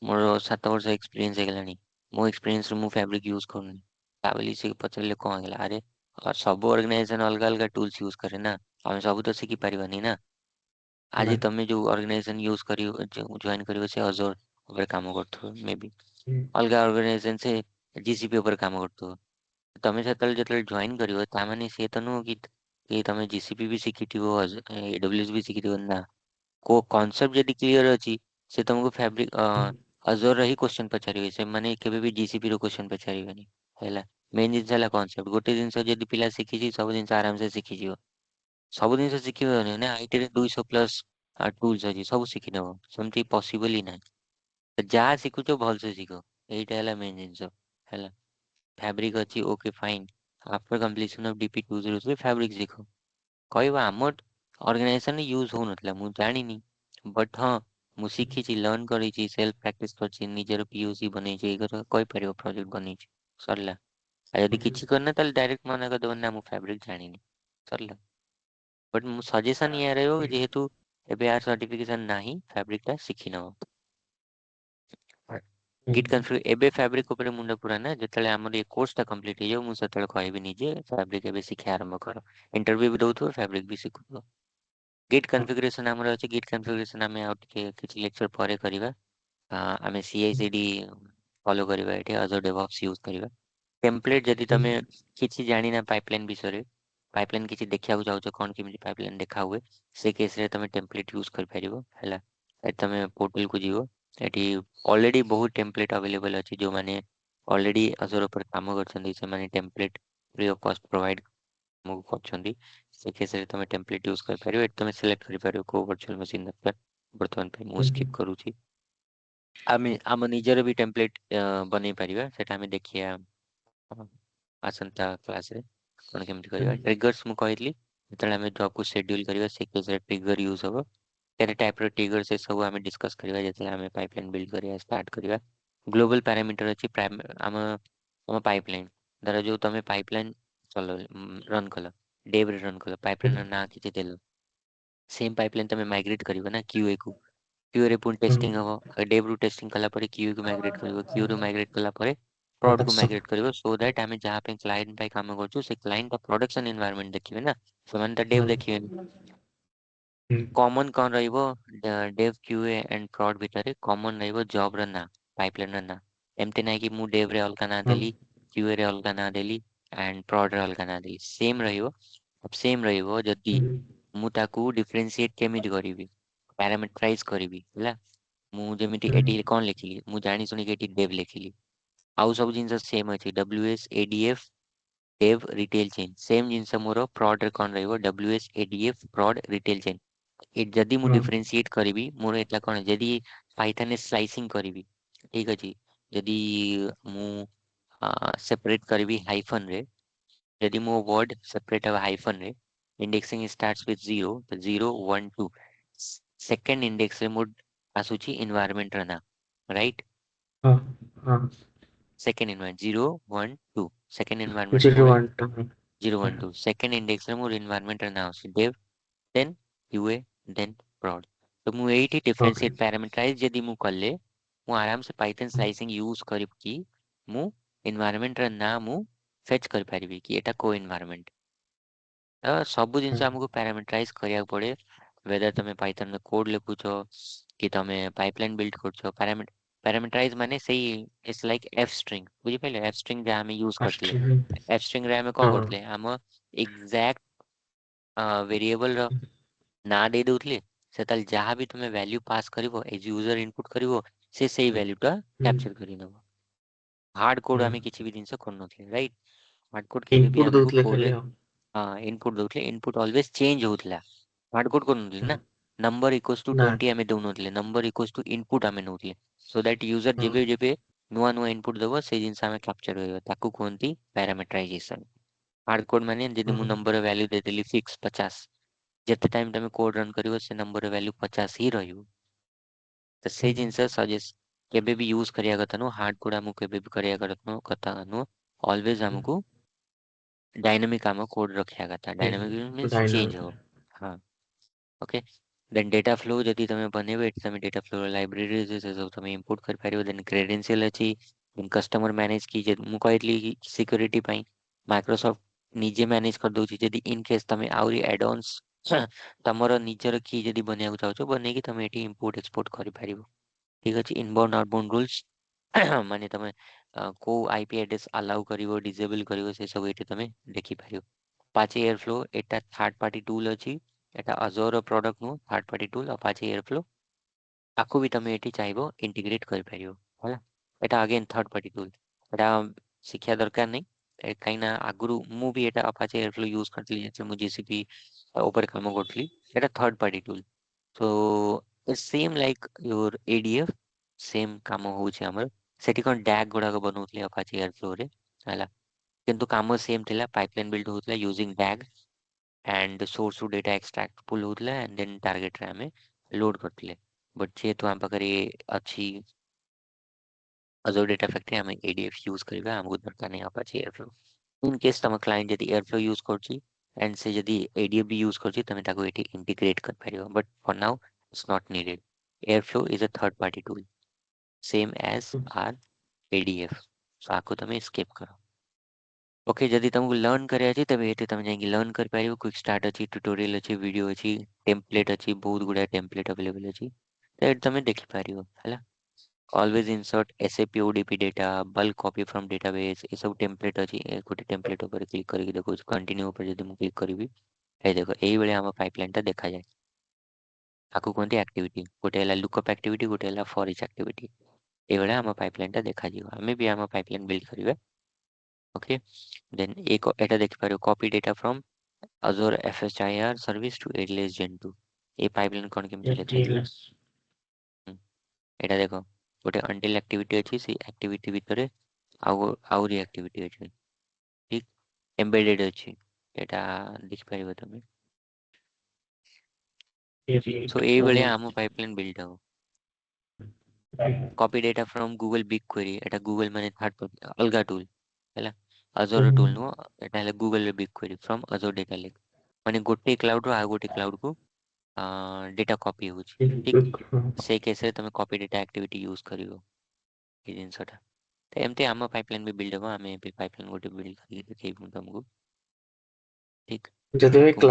ମୋର 7 ବର୍ଷ ଏକ୍ସପିରିଏନ୍ସ ହେଇଗଲାଣି। ମୋ ଏକ୍ସପିରିଏନ୍ସରେ ମୁଁ ଫ୍ୟାବ୍ରିକ ୟୁଜ କରୁନି, ତା ବୋଲି ସେ ପଚାରିଲେ କଣ ହେଇଗଲା? ଆରେ ସବୁ ଅର୍ଗାନାଇଜେସନ ଅଲଗା ଅଲଗା ଟୁଲ୍ସ ୟୁଜ କରେ ନା, ଆମେ ସବୁ ତ ଶିଖି ପାରିବାନି ନା। ନା। ଆଜି ତମେ ଯୋଉ ଅର୍ଗାନାଇଜେସନ ୟୁଜ କରିବ, ଜଏନ କରିବ, ସେ ଅଜର ଉପରେ କାମ କରୁଥିବ ମେ ବି। ଅଲଗା ଅର୍ଗାନାଇଜେସନ ସେ GCP ଉପରେ କାମ କରୁଥିବ। ତମେ ଯେତେବେଳେ ଜଏନ କରିବ, ତାମାନେ ସିଏ ତ ନୁହଁ କି ତମେ GCP ବି ଶିଖିଥିବ, AWS ବି ଶିଖିଥିବ ନା। କୋଉ କନସେପ୍ଟ ଯଦି କ୍ଲିୟର ଅଛି, ସେ ତମକୁ ଫ୍ୟାବ୍ରିକ ଅଜର ହିଁ କ୍ୱେଶ୍ଚନ ପଚାରିବେ, ସେମାନେ କେବେ ବି GCP ର କ୍ୱେଶ୍ଚନ ପଚାରିବେନି ହେଲା। ମେନ୍ ଜିନିଷ ହେଲା କନସେପ୍ଟ। ଗୋଟେ ଜିନିଷ ଯଦି ପିଲା ଶିଖିଛି, ସବୁ ଜିନିଷ ଆରାମସେ ଶିଖିଯିବ। ସବୁ ଜିନିଷ ଶିଖିବନି ନା, IT ରେ 200+ ଟୁଲ୍ସ ଅଛି, ସବୁ ଶିଖିନବ, ସେମିତି ପସିବଲ ହିଁ ନାହିଁ। ତ ଯାହା ଶିଖୁଛ ଭଲସେ ଶିଖ, ଏଇଟା ହେଲା ମେନ୍ ଜିନିଷ ହେଲା। ଫ୍ୟାବ୍ରିକ ଅଛି, okay fine. After completion of DP203 fabric ଶିଖ। କହିବ ଆମ ଅର୍ଗାନାଇଜେସନରେ ୟୁଜ ହଉନଥିଲା, ମୁଁ ଜାଣିନି, ବଟ୍ ହଁ ମୁଁ ଶିଖିଛି, ଲର୍ନ କରିଛି, ସେଲ୍ଫ ପ୍ରାକ୍ଟିସ କରିଛି, ନିଜର POC ବନେଇଛି, ଏଇ କଥା କହିପାରିବ, ପ୍ରୋଜେକ୍ଟ ବନେଇଛି, ସରିଲା। ଆଉ ଯଦି କିଛି କରିନ, ତାହେଲେ ଡାଇରେକ୍ଟ ମନା କରିଦବ ନା ମୁଁ ଫ୍ୟାବ୍ରିକ ଜାଣିନି, ସରିଲା। ବଟ୍ ମୁଁ ସଜେସନ ଏଇଆ ରହିବ, ଯେହେତୁ ଏବେ ଆର ସାର୍ଟିଫିକେସନ ନାହିଁ, ଫ୍ୟାବ୍ରିକ ଟା ଶିଖି ନବ। ଗିଟ୍ କନଫିଗ ଏବେ ଫ୍ୟାବ୍ରିକ ଉପରେ ମୁଣ୍ଡ ପୁରାନା, ଯେତେବେଳେ ଆମର ଏ କୋର୍ସଟା କମ୍ପ୍ଲିଟ ହେଇଯିବ, ମୁଁ ସେତେବେଳେ କହିବି ନିଜେ ଫ୍ୟାବ୍ରିକ ଏବେ ଶିଖିବା ଆରମ୍ଭ କର। ଇଣ୍ଟରଭ୍ୟୁ ବି ଦଉଥିବ, ଫ୍ୟାବ୍ରିକ ବି ଶିଖୁଥିବ। Git configuration ଆମର ଅଛି, Git configuration ଆମେ ଆଉ ଟିକେ କିଛି lecture ପରେ କରିବା। ଆମେ CI/CD follow କରିବା ଏଠି, Azure DevOps use କରିବା। Template ଯଦି ତମେ କିଛି ଜାଣିନା pipeline ବିଷୟରେ, pipeline କିଛି ଦେଖିବାକୁ ଚାହୁଁଛ କ'ଣ କେମିତି pipeline ଦେଖା ହୁଏ, ସେ କେସରେ ତମେ template use କରିପାରିବ ହେଲା। ଏଠି ତମେ portal କୁ ଯିବ, ଏଠି already ବହୁତ template available ଅଛି, ଯୋଉମାନେ already Azure ଉପରେ କାମ କରିଛନ୍ତି ସେମାନେ template free of cost provide ଆମକୁ କରୁଛନ୍ତି। ସେ କେସରେ ତମେ template use କରିପାରିବ। ଏଠି ତମେ select କରିପାରିବ କୋଉ virtual machine ଦରକାର। ବର୍ତ୍ତମାନ ପାଇଁ ମୁଁ skip କରୁଛି। ଆମେ ଆମ ନିଜର ବି template ବନେଇ ପାରିବା, ସେଟା ଆମେ ଦେଖିବା ଆସନ୍ତା କ୍ଲାସରେ କ'ଣ କେମିତି କରିବା। ଟ୍ରିଗର୍ସ ମୁଁ କହିଥିଲି, ଯେତେବେଳେ ଆମେ ଜବ୍କୁ ସେଡ୍ୟୁଲ୍ କରିବା ସେ କେସରେ ଟ୍ରିଗର ୟୁଜ୍ ହେବ। କେତେ ଟାଇପ୍ର ଟ୍ରିଗର ସେ ସବୁ ଆମେ ଡିସ୍କସ୍ କରିବା ଯେତେବେଳେ ଆମେ ପାଇପଲାଇନ୍ ବିଲ୍ଡ କରିବା ଷ୍ଟାର୍ଟ କରିବା। ଗ୍ଲୋବାଲ୍ ପାରାମିଟର ଅଛି ଆମ ପାଇପଲାଇନ୍, ଧର ଯୋଉ ତମେ ପାଇପଲାଇନ୍ ରନ୍ କଲ, ଡେଭ୍ରେ ରନ୍ କଲ, ପାଇପଲାଇନ୍ର ନାଁ କିଛି ଦେଲ, ସେମ୍ ପାଇପଲାଇନ୍ ତମେ ମାଇଗ୍ରେଟ୍ କରିବ ନା କ୍ୟୁଏକୁ। କ୍ୟୁଏରେ ପୁଣି ଟେଷ୍ଟିଂ ହେବ, ଡେଭ୍ରୁ ଟେଷ୍ଟିଂ କଲା ପରେ କ୍ୟୁଏକୁ ମାଇଗ୍ରେଟ୍ କରିବ, କ୍ୟୁରୁ ମାଇଗ୍ରେଟ୍ କଲା ପରେ ପ୍ରଡ୍କୁ ମାଇଗ୍ରେଟ୍ କରିବ, ସୋ ଦ୍ୟାଟ୍ ଆମେ ଯାହା ପାଇଁ କ୍ଲାଏଣ୍ଟ ପାଇଁ କାମ କରୁଛୁ ସେ କ୍ଲାଏଣ୍ଟ ପ୍ରଡକ୍ସନ୍ ଏନଭାୟରନମେଣ୍ଟ ଦେଖିବେ ନା, ସେମାନେ ତ ଡେଭ୍ ଦେଖିବେନି। କମନ୍ କ'ଣ ରହିବ ଡେଭ୍ କ୍ୟୁଏ ଆଣ୍ଡ ପ୍ରଡ୍ ଭିତରେ? କମନ୍ ରହିବ ଜବ୍ର ନାଁ, ପାଇପଲାଇନ୍ର ନାଁ। ଏମିତି ନାହିଁ କି ମୁଁ ଡେଭ୍ରେ ଅଲଗା ନାଁ ଦେଲି, କ୍ୟୁଏରେ ଅଲଗା ନାଁ ଦେଲି ଆଣ୍ଡ ପ୍ରଡ୍ରେ ଅଲଗା ନାଁ ଦେଲି, ସେମ୍ ରହିବ। ସେମ୍ ରହିବ ଯଦି ମୁଁ ତାକୁ ଡିଫରେନ୍ସିଏଟ୍ କେମିତି କରିବି, ପ୍ୟାରାମିଟରାଇଜ୍ କରିବି ହେଲା। ମୁଁ ଯେମିତି ଏଠି କ'ଣ ଲେଖିଲି, ମୁଁ ଜାଣି ଶୁଣିକି ଏଠି ଡେଭ୍ ଲେଖିଲି, ଆଉ ସବୁ ଜିନିଷ ସେମ୍ ଅଛି, WS ADF Dave retail chain. Same ଜିନିଷ ମୋର ପ୍ରଡ୍ରେ କ'ଣ ରହିବ, WS ADF ପ୍ରଡ୍ ରିଟେଲ୍ ଚେନ୍। ଯଦି ମୁଁ ଡିଫରେନ୍ସିଏଟ୍ କରିବି, ମୋର ଏଟା କ'ଣ, ଯଦି ପାଇଥନରେ ସ୍ଲାଇସିଂ କରିବି, ଠିକ୍ ଅଛି, ଯଦି ମୁଁ ସେପାରେଟ୍ କରିବି ହାଇଫନ୍ରେ, ଯଦି ମୋ ୱାର୍ଡ ସେପାରେଟ୍ ହେବ ହାଇଫନ୍ରେ, ଇଣ୍ଡେକ୍ସିଂ starts with 0, ତ 0 1 2, ସେକେଣ୍ଡ ଇଣ୍ଡେକ୍ସରେ ମୋର ଆସୁଛି ଏନଭାୟରମେଣ୍ଟର ନାଁ, ରାଇଟ୍। ସେକେଣ୍ଡ ଏନଭାୟରମେଣ୍ଟ 0 1 2, ସେକେଣ୍ଡ ଏନଭାୟରମେଣ୍ଟରେ ମୋର 0 1 2, ସେକେଣ୍ଡ ଇଣ୍ଡେକ୍ସରେ ମୋର ଏନଭାୟରମେଣ୍ଟର ନାଁ ଆସୁଛି ଡେଭ୍, ଦେନ୍ QA, ଦେନ୍ ପ୍ରଡ୍। ତ ମୁଁ ଏଇଠି ଡିଫରେନ୍ସିଏଟ୍ ପ୍ୟାରାମିଟରାଇଜ୍ ଯଦି ମୁଁ କଲେ, ମୁଁ ଆରାମସେ ପାଇଥନ୍ ସ୍ଲାଇସିଂ ୟୁଜ୍ କରିକି ମୁଁ ଏନଭାୟରମେଣ୍ଟର ନାଁ ମୁଁ ଫେଚ୍ କରିପାରିବି କି ଏଟା କୋଉ ଏନଭାୟରମେଣ୍ଟ। ତ ସବୁ ଜିନିଷ ଆମକୁ ପ୍ୟାରାମିଟରାଇଜ୍ କରିବାକୁ ପଡ଼େ, whether ତମେ ପାଇଥନରେ କୋଡ୍ ଲେଖୁଛ କି ତମେ ପାଇପଲାଇନ୍ ବିଲ୍ଡ କରୁଛ। ପ୍ୟାରାମିଟରାଇଜ୍ ମାନେ ସେଇ ଇଟ୍ସ ଲାଇକ୍ ଏଫ୍ ଷ୍ଟ୍ରିଙ୍ଗ, ବୁଝିପାରିଲେ? ଏଫ୍ ଷ୍ଟ୍ରିଙ୍ଗ ଯାହା ଆମେ ୟୁଜ୍ କରିଥିଲେ, ଏଫ୍ ଷ୍ଟ୍ରିଙ୍ଗରେ ଆମେ କ'ଣ କରୁଥିଲେ, ଆମ ଏକ୍ଜାକ୍ଟ ଭେରିଏବଲ୍ର ନାଁ ଦେଇ ଦଉଥିଲେ, ସେତେବେଳେ ଯାହା ବି ତମେ ଭ୍ୟାଲ୍ୟୁ ପାସ୍ କରିବ, ଏଜ୍ ୟୁଜର ଇନପୁଟ୍ କରିବ, ସେ ସେଇ ଭ୍ୟାଲ୍ୟୁଟା କ୍ୟାପଚର କରି ନେବ। ହାର୍ଡ କୋଡ୍ ଆମେ କିଛି ବି ଜିନିଷ କରୁନଥିଲେ, ରାଇଟ୍। ହାର୍ଡ କୋଡ୍ କେବେ ବି ଇନପୁଟ ଆମକୁ ଦଉଥିଲେ କୋଡ୍ରେ ଖାଲି ଆଉ। ଇନପୁଟ୍ ଦଉଥିଲେ, ଇନପୁଟ୍ ଅଲୱେଜ୍ ଚେଞ୍ଜ ହଉଥିଲା। ହାର୍ଡ କୋଡ୍ କରୁନଥିଲେ ନା, ନମ୍ବର ଇକ୍ୱାଲ୍ସ ଟୁ ନା 20 ଆମେ ଦଉନଥିଲେ, ନମ୍ବର ଇକ୍ୱାଲ୍ସ ଟୁ ଇନପୁଟ୍ ଆମେ ନଉଥିଲେ, ସୋ ଦ୍ୟାଟ୍ ୟୁଜର ଯେବେ ଯେବେ ନୂଆ ନୂଆ ଇନପୁଟ୍ ଦେବ ସେଇ ଜିନିଷ ଆମେ କ୍ୟାପଚର କରିବା, ତାକୁ କୁହନ୍ତି ପ୍ୟାରାମିଟରାଇଜେସନ। ହାର୍ଡ କୋଡ୍ ମାନେ ଯଦି ମୁଁ ନମ୍ବର ଭ୍ୟାଲ୍ୟୁ ଦେଇଦେଲି ଫିକ୍ସ 50, ଯେତେ ଟାଇମ୍ ତମେ କୋଡ୍ ରନ୍ କରିବ ସେ ନମ୍ବର ଭ୍ୟାଲ୍ୟୁ 50 ହିଁ ରହିବ। ତ ସେଇ ଜିନିଷ ସଜେଷ୍ଟ କେବେ ବି ୟୁଜ୍ କରିବା କଥା ନୁହଁ, ହାର୍ଡ କୋଡ୍ ଆମକୁ କେବେ ବି କରିବା କଥା ନୁହଁ। ଅଲୱେଜ୍ ଆମକୁ डायनेमिक ଆମ କୋଡ୍ ରଖିବା କଥା। ଡାଇନାମିକ୍ ମିନ୍ସ ଚେଞ୍ଜ ହେବ। ହଁ, ଓକେ। ଦେନ୍ ଡେଟା ଫ୍ଲୋ ଯଦି ତମେ ବନେଇବ, ଏଠି ତମେ ଡେଟା ଫ୍ଲୋ ଲାଇବ୍ରେରୀ ସେ ସବୁ ତମେ ଇମ୍ପୋର୍ଟ କରିପାରିବ। ଦେନ୍ କ୍ରେଡେନ୍ସିଆଲ୍ ଅଛି, ଦେନ୍ କଷ୍ଟମର ମ୍ୟାନେଜ କି ମୁଁ କହିଥିଲି କି ସିକ୍ୟୁରିଟି ପାଇଁ ମାଇକ୍ରୋସଫ୍ଟ ନିଜେ ମ୍ୟାନେଜ କରିଦେଉଛି। ଯଦି ଇନ୍ କେସ୍ ତମେ ଆହୁରି ଆଡଭାନ୍ସ ତମର ନିଜର କି ଯଦି ବନେଇବାକୁ ଚାହୁଁଛ, ବନେଇକି ତମେ ଏଠି ଇମ୍ପୋର୍ଟ ଏକ୍ସପୋର୍ଟ କରିପାରିବ। ଠିକ୍ ଅଛି। ଇନବାଉଣ୍ଡ ଆଉଟବାଉଣ୍ଡ ରୁଲ୍ସ ମାନେ ତମେ କୋଉ IP ଆଡ୍ରେସ୍ ଆଲାଉ କରିବ, ଡିଜେବଲ୍ କରିବ, ସେ ସବୁ ଏଠି ତମେ ଦେଖିପାରିବ। Apache Airflow এটা থার্ড পার্টি টুল ଅଛି, এটা Azure ପ୍ରଡକ୍ଟ ନୁହଁ, third party tool Apache Airflow। ତାକୁ ବି ତମେ ଏଠି ଚାହିଁବ ଇଣ୍ଟିଗ୍ରେଟ୍ କରିପାରିବ ହେଲା। এটা ଅଗେନ୍ ଥାର୍ଡ ପାର୍ଟି ଟୁଲ୍, এটা ଶିଖିବା ଦରକାର ନାହିଁ, କାହିଁକିନା ଆଗରୁ ମୁଁ ବି ଏଟା Apache Airflow ୟୁଜ୍ କରିଥିଲି ଯେତେବେଳେ ମୁଁ GCP ଉପରେ କାମ କରୁଥିଲି। এটা third party tool, so same like your ADF, same କାମ ହେଉଛି ଆମର। ସେଠି କ'ଣ ଡ୍ୟାଗ୍ ଗୁଡ଼ାକ ବନଉଥିଲେ Apache Airflowରେ ହେଲା, କିନ୍ତୁ କାମ ସେମ୍ ଥିଲା। ପାଇପଲାଇନ୍ ବିଲ୍ଡ ହେଉଥିଲା ୟୁଜିଂ ଡ୍ୟାଗ୍ ଆଣ୍ଡ ସୋର୍ସରୁ ଡେଟା ଏକ୍ସଟ୍ରାକ୍ଟ ପୁଲ୍ ହେଉଥିଲା ଆଣ୍ଡ ଦେନ୍ ଟାର୍ଗେଟରେ ଆମେ ଲୋଡ୍ କରିଥିଲେ। ବଟ୍ ଯେହେତୁ ଆମ ପାଖରେ ଅଛି Azure Data Factory, ଆମେ ADF ୟୁଜ୍ କରିବା, ଆମକୁ ଦରକାର ନାହିଁ Apache Airflow। ଇନ୍ କେସ୍ ତମ କ୍ଲାଏଣ୍ଟ ଯଦି Airflow ୟୁଜ୍ କରୁଛି ଆଣ୍ଡ ସେ ଯଦି ADF ବି ୟୁଜ୍ କରୁଛି, ତମେ ତାକୁ ଏଠି ଇଣ୍ଟିଗ୍ରେଟ୍ କରିପାରିବ। But for now it's not needed. Airflow is a third party tool, same as our ADF, so ଆକୁ ତମେ ସ୍କିପ୍ କର। ओके जदि तुमको लर्न करे अछि तबे एते तुम जाइए लर्न कर पारिबो क्विक स्टार्ट अछि ट्यूटोरियल अछि वीडियो अछि टेम्पलेट अछि बहुत गुडा टेम्पलेट अवेलेबल अछि तो एट तुम देखि पारिबो हैला always insert SAP ODP data bulk copy from database ये सब टेम्पलेट अछि ए गोटे टेम्पलेट ऊपर क्लिक करके देखो कंटिन्यू ऊपर जदि मु क्लिक करिवि ए देखो एई बेले हम पाइपलाइन टा देखा जाय आकु कोनती एक्टिविटी गोटे हैला लुकअप एक्टिविटी गोटे हैला फॉर इच एक्टिविटी ए बेले हम पाइपलाइन टा देखा जिवो हमें भी हम पाइपलाइन बिल्ड करिवे ओके देन एक एटा देखि पारिबो copy data from Azure FHIR service to AWS Gen 2 ए पाइपलाइन कोन केमती लेखा जिवो ATLS एटा देखो गोटे अंटिल एक्टिविटी अछि से एक्टिविटी भितरे आउरी एक्टिविटी अछि ठीक एम्बेडेड अछि एटा देखि पारिबो तमे सो ए बेले हम पाइपलाइन बिल्ड हो copy data from Google BigQuery एटा गूगल माने थर्ड पार्टी अलगा टूल हैला अजोर टूल नो एटा हैला Google BigQuery from Azure data lake माने गोटे क्लाउड रो आ गोटे क्लाउड को डेटा कॉपी होची ठीक से केस रे तमे कॉपी डेटा एक्टिविटी यूज करिवो ए जिनसटा तो एमती आम पाइपलाइन भी बिल्ड हो आम पाइपलाइन गोटे बिल्ड करके देखेबू तुमको ठीक ଯଦି ଭାଇ को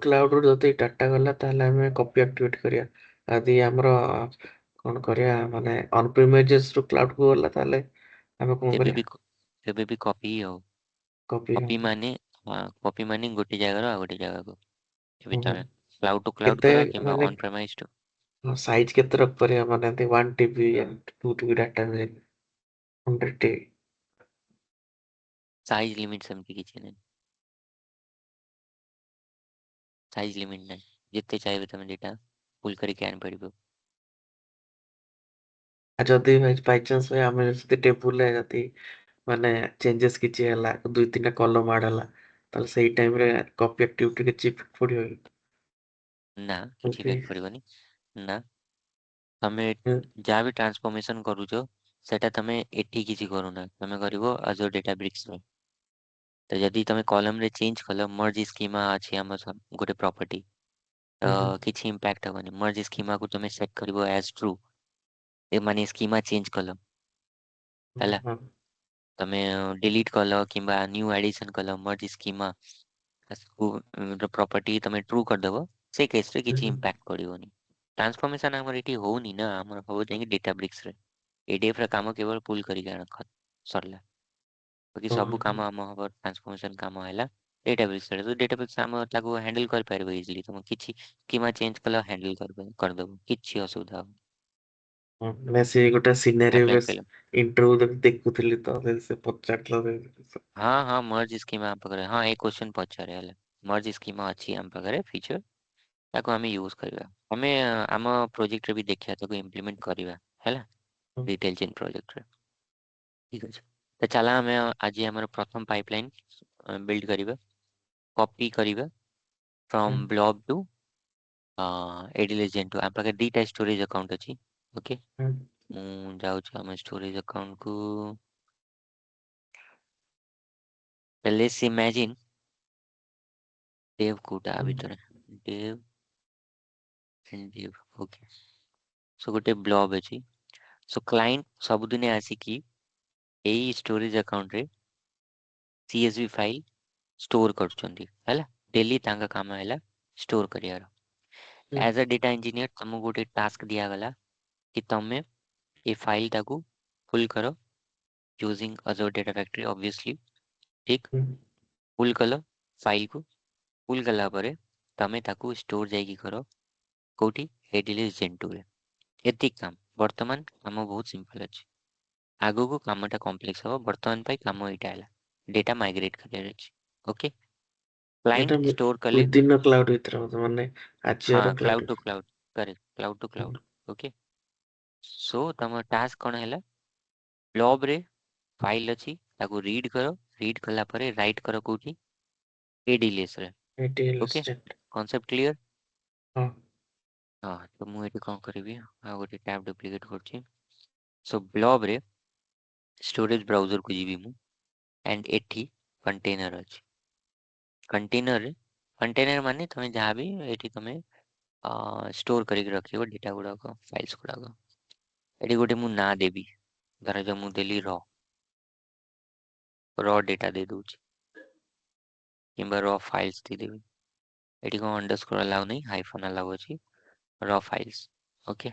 କ୍ଲାଉଡ ରୁ ଯଦି ଡାଟା ଗଲା ତାହେଲେ ଆମେ କପି ଆକ୍ଟିଭେଟ୍ କରିବା ଯଦି ଆମର କଣ କରିବା ମାନେ ଅନପ୍ରିମାଇଜେସ୍ ରୁ କ୍ଲାଉଡ କୁ गला ତାହେଲେ ଆମେ କଣ तेबे କରିବା भी तेबे भी कॉपी हो कपि कॉपी माने कॉपी माने गोटे जगह आ गोटे जगह को एबे हम्म तमे क्लाउड टू क्लाउड केते करो किंबा ମାନେ ऑन प्रेमाइज टू ସାଇଜ କେତେ ରଖିପାରିବା ମାନେ ଏମିତି 1 TB 2 TB data 100 TB size limit सेमती किछि नै साइज लिमिट नै जेते चाहेबे तमे डेटा पुल करके आन परिबो आ ଯଦି ବାଇ ଚାନ୍ସ ଭାଇ ଆମେ ଯଦି ଟେବୁଲ ରେ ଯଦି ମାନେ ଚେଞ୍ଜେस କିଛି ହେଲା 2-3ଟା କଲମ ଆଡ ହେଲା ତାହେଲେ ସେଇ ଟାଇମ ରେ କପି ଆକ୍ଟିଭିଟି କିଛି ପଡିବ କି? ନା किछि ଏମିତି इफेक्ट पड़िबनी ना तमे ହୁଁ जहाँ भी ट्रांसफॉर्मेशन करूछो सेटा तमे एठी किछि करूना तमे करिवो अजोर डेटा ब्रिक्स रे तो यदि तमे कॉलम रे चेंज कलो मर्ज स्कीमा अछि हम गोटे प्रॉपर्टी ହୁଁ किछि इम्पैक्ट हबनी मर्ज स्कीमा को तमे सेट करिवो एज ट्रू ए माने स्कीमा चेंज कलो ହୁଁ हैला ହଁ तमे डिलीट कलो किंबा न्यू एडिशन कलो मर्ज स्कीमा प्रॉपर्टी तमे ट्रू कर देबो से केस रे किछि ହୁଁ इम्पैक्ट पड़िबोनी ट्रांसफॉर्मेशन हमर एठी होउनी ना हमर हो जाय डेटा ब्रिक्स रे एडीएफ रे काम केवल पुल करिके आन सरला बाकी सब ହଁ काम हम हबर ट्रांसफॉर्मेशन काम हैला डेटाबेस रे तो डेटाबेस हम ताको हैंडल कर पारबो इजीली तुम किछि कीमा चेंज कला हैंडल कर देबो किछि असुविधा हबो ହଁ ମାନେ ସେ ଗୋଟେ ସିନେରୀ पाइपलाइन ବେସ୍ पे ଇଣ୍ଟରଭ୍ୟୁ ଦେଖୁଥିଲି ତ ସେ ପଚାରିଥିଲା हाँ हाँ मर्ज स्कीमा हम पकड़े हाँ एक क्वेश्चन पचारे हैला मर्ज स्कीमा अछि हम पकड़े फीचर ताको हमें यूज करबा हमें आम प्रोजेक्ट रे भी देखिया ताको इंप्लीमेंट करबा हैला डिटेल चिन प्रोजेक्ट रे ठीक अछि तो चला हमें आज हमर प्रथम पाइपलाइन बिल्ड करिबा कॉपी करिबा from blob to ADS gen two आप पाखे दीटा स्टोरेज अकाउंट अछि ओके मु जाउ छ हम स्टोरेज अकाउंट को लेट्स इमेजिन डेव कोटा भीतर dev and dev okay so गोटे ब्लॉब अछि सो क्लाइंट सब दिने आसिकी एई स्टोरेज अकाउंट रे सीएसवी फाइल स्टोर करछंती हैला डेली तांका काम हैला स्टोर करियार एज अ डेटा इंजीनियर तुमको गोटे टास्क दिया गला कि तमे ए फाइल टाकू पुल करो यूजिंग अजोर डेटा फैक्ट्री ऑब्वियसली ठीक पुल कलो फाइल को पुल कला परे तमे ताकू स्टोर जाइकी करो कोठी एडीएस जेन2 रे एतिक काम वर्तमान काम बहुत सिंपल अछि आगो को कामटा कॉम्प्लेक्स हो वर्तमान पाई काम इटा हैला डेटा माइग्रेट करियर अछि ओके ଏଇଟା क्लाइंट स्टोर कले ୱିଦିନ୍ ଅ କ୍ଲାଉଡ୍ ଭିତରେ ବୋଧେ ମାନେ हाँ ଆଜିର cloud cloud to cloud correct cloud to cloud okay so तम टास्क कौन है ब्लॉब रे फाइल अच्छी ताको रीड करो रीड कला परे राइट करो कोठी एडीएस रे ओके ATLS कॉन्सेप्ट क्लियर ହଁ हाँ तो मु एटी कौन करिवि आ गोटे टैब डुप्लीकेट करछि सो ब्लॉब रे स्टोरेज ब्राउजर को जीवी मु एंड एठी कंटेनर अछि कंटेनर माने तमे जहाँ भी एठी तमे स्टोर करके रखियो डेटा गुडा को फाइल्स गुडा को एटी गोटे मु ना देबी धर जो मु देली रॉ डेटा दे दूची किंबा रॉ फाइल्स देदेवी एटी को अंडरस्कोर अलाउ नहीं हाइफन अलाउ अछि रॉ फाइल्स ओके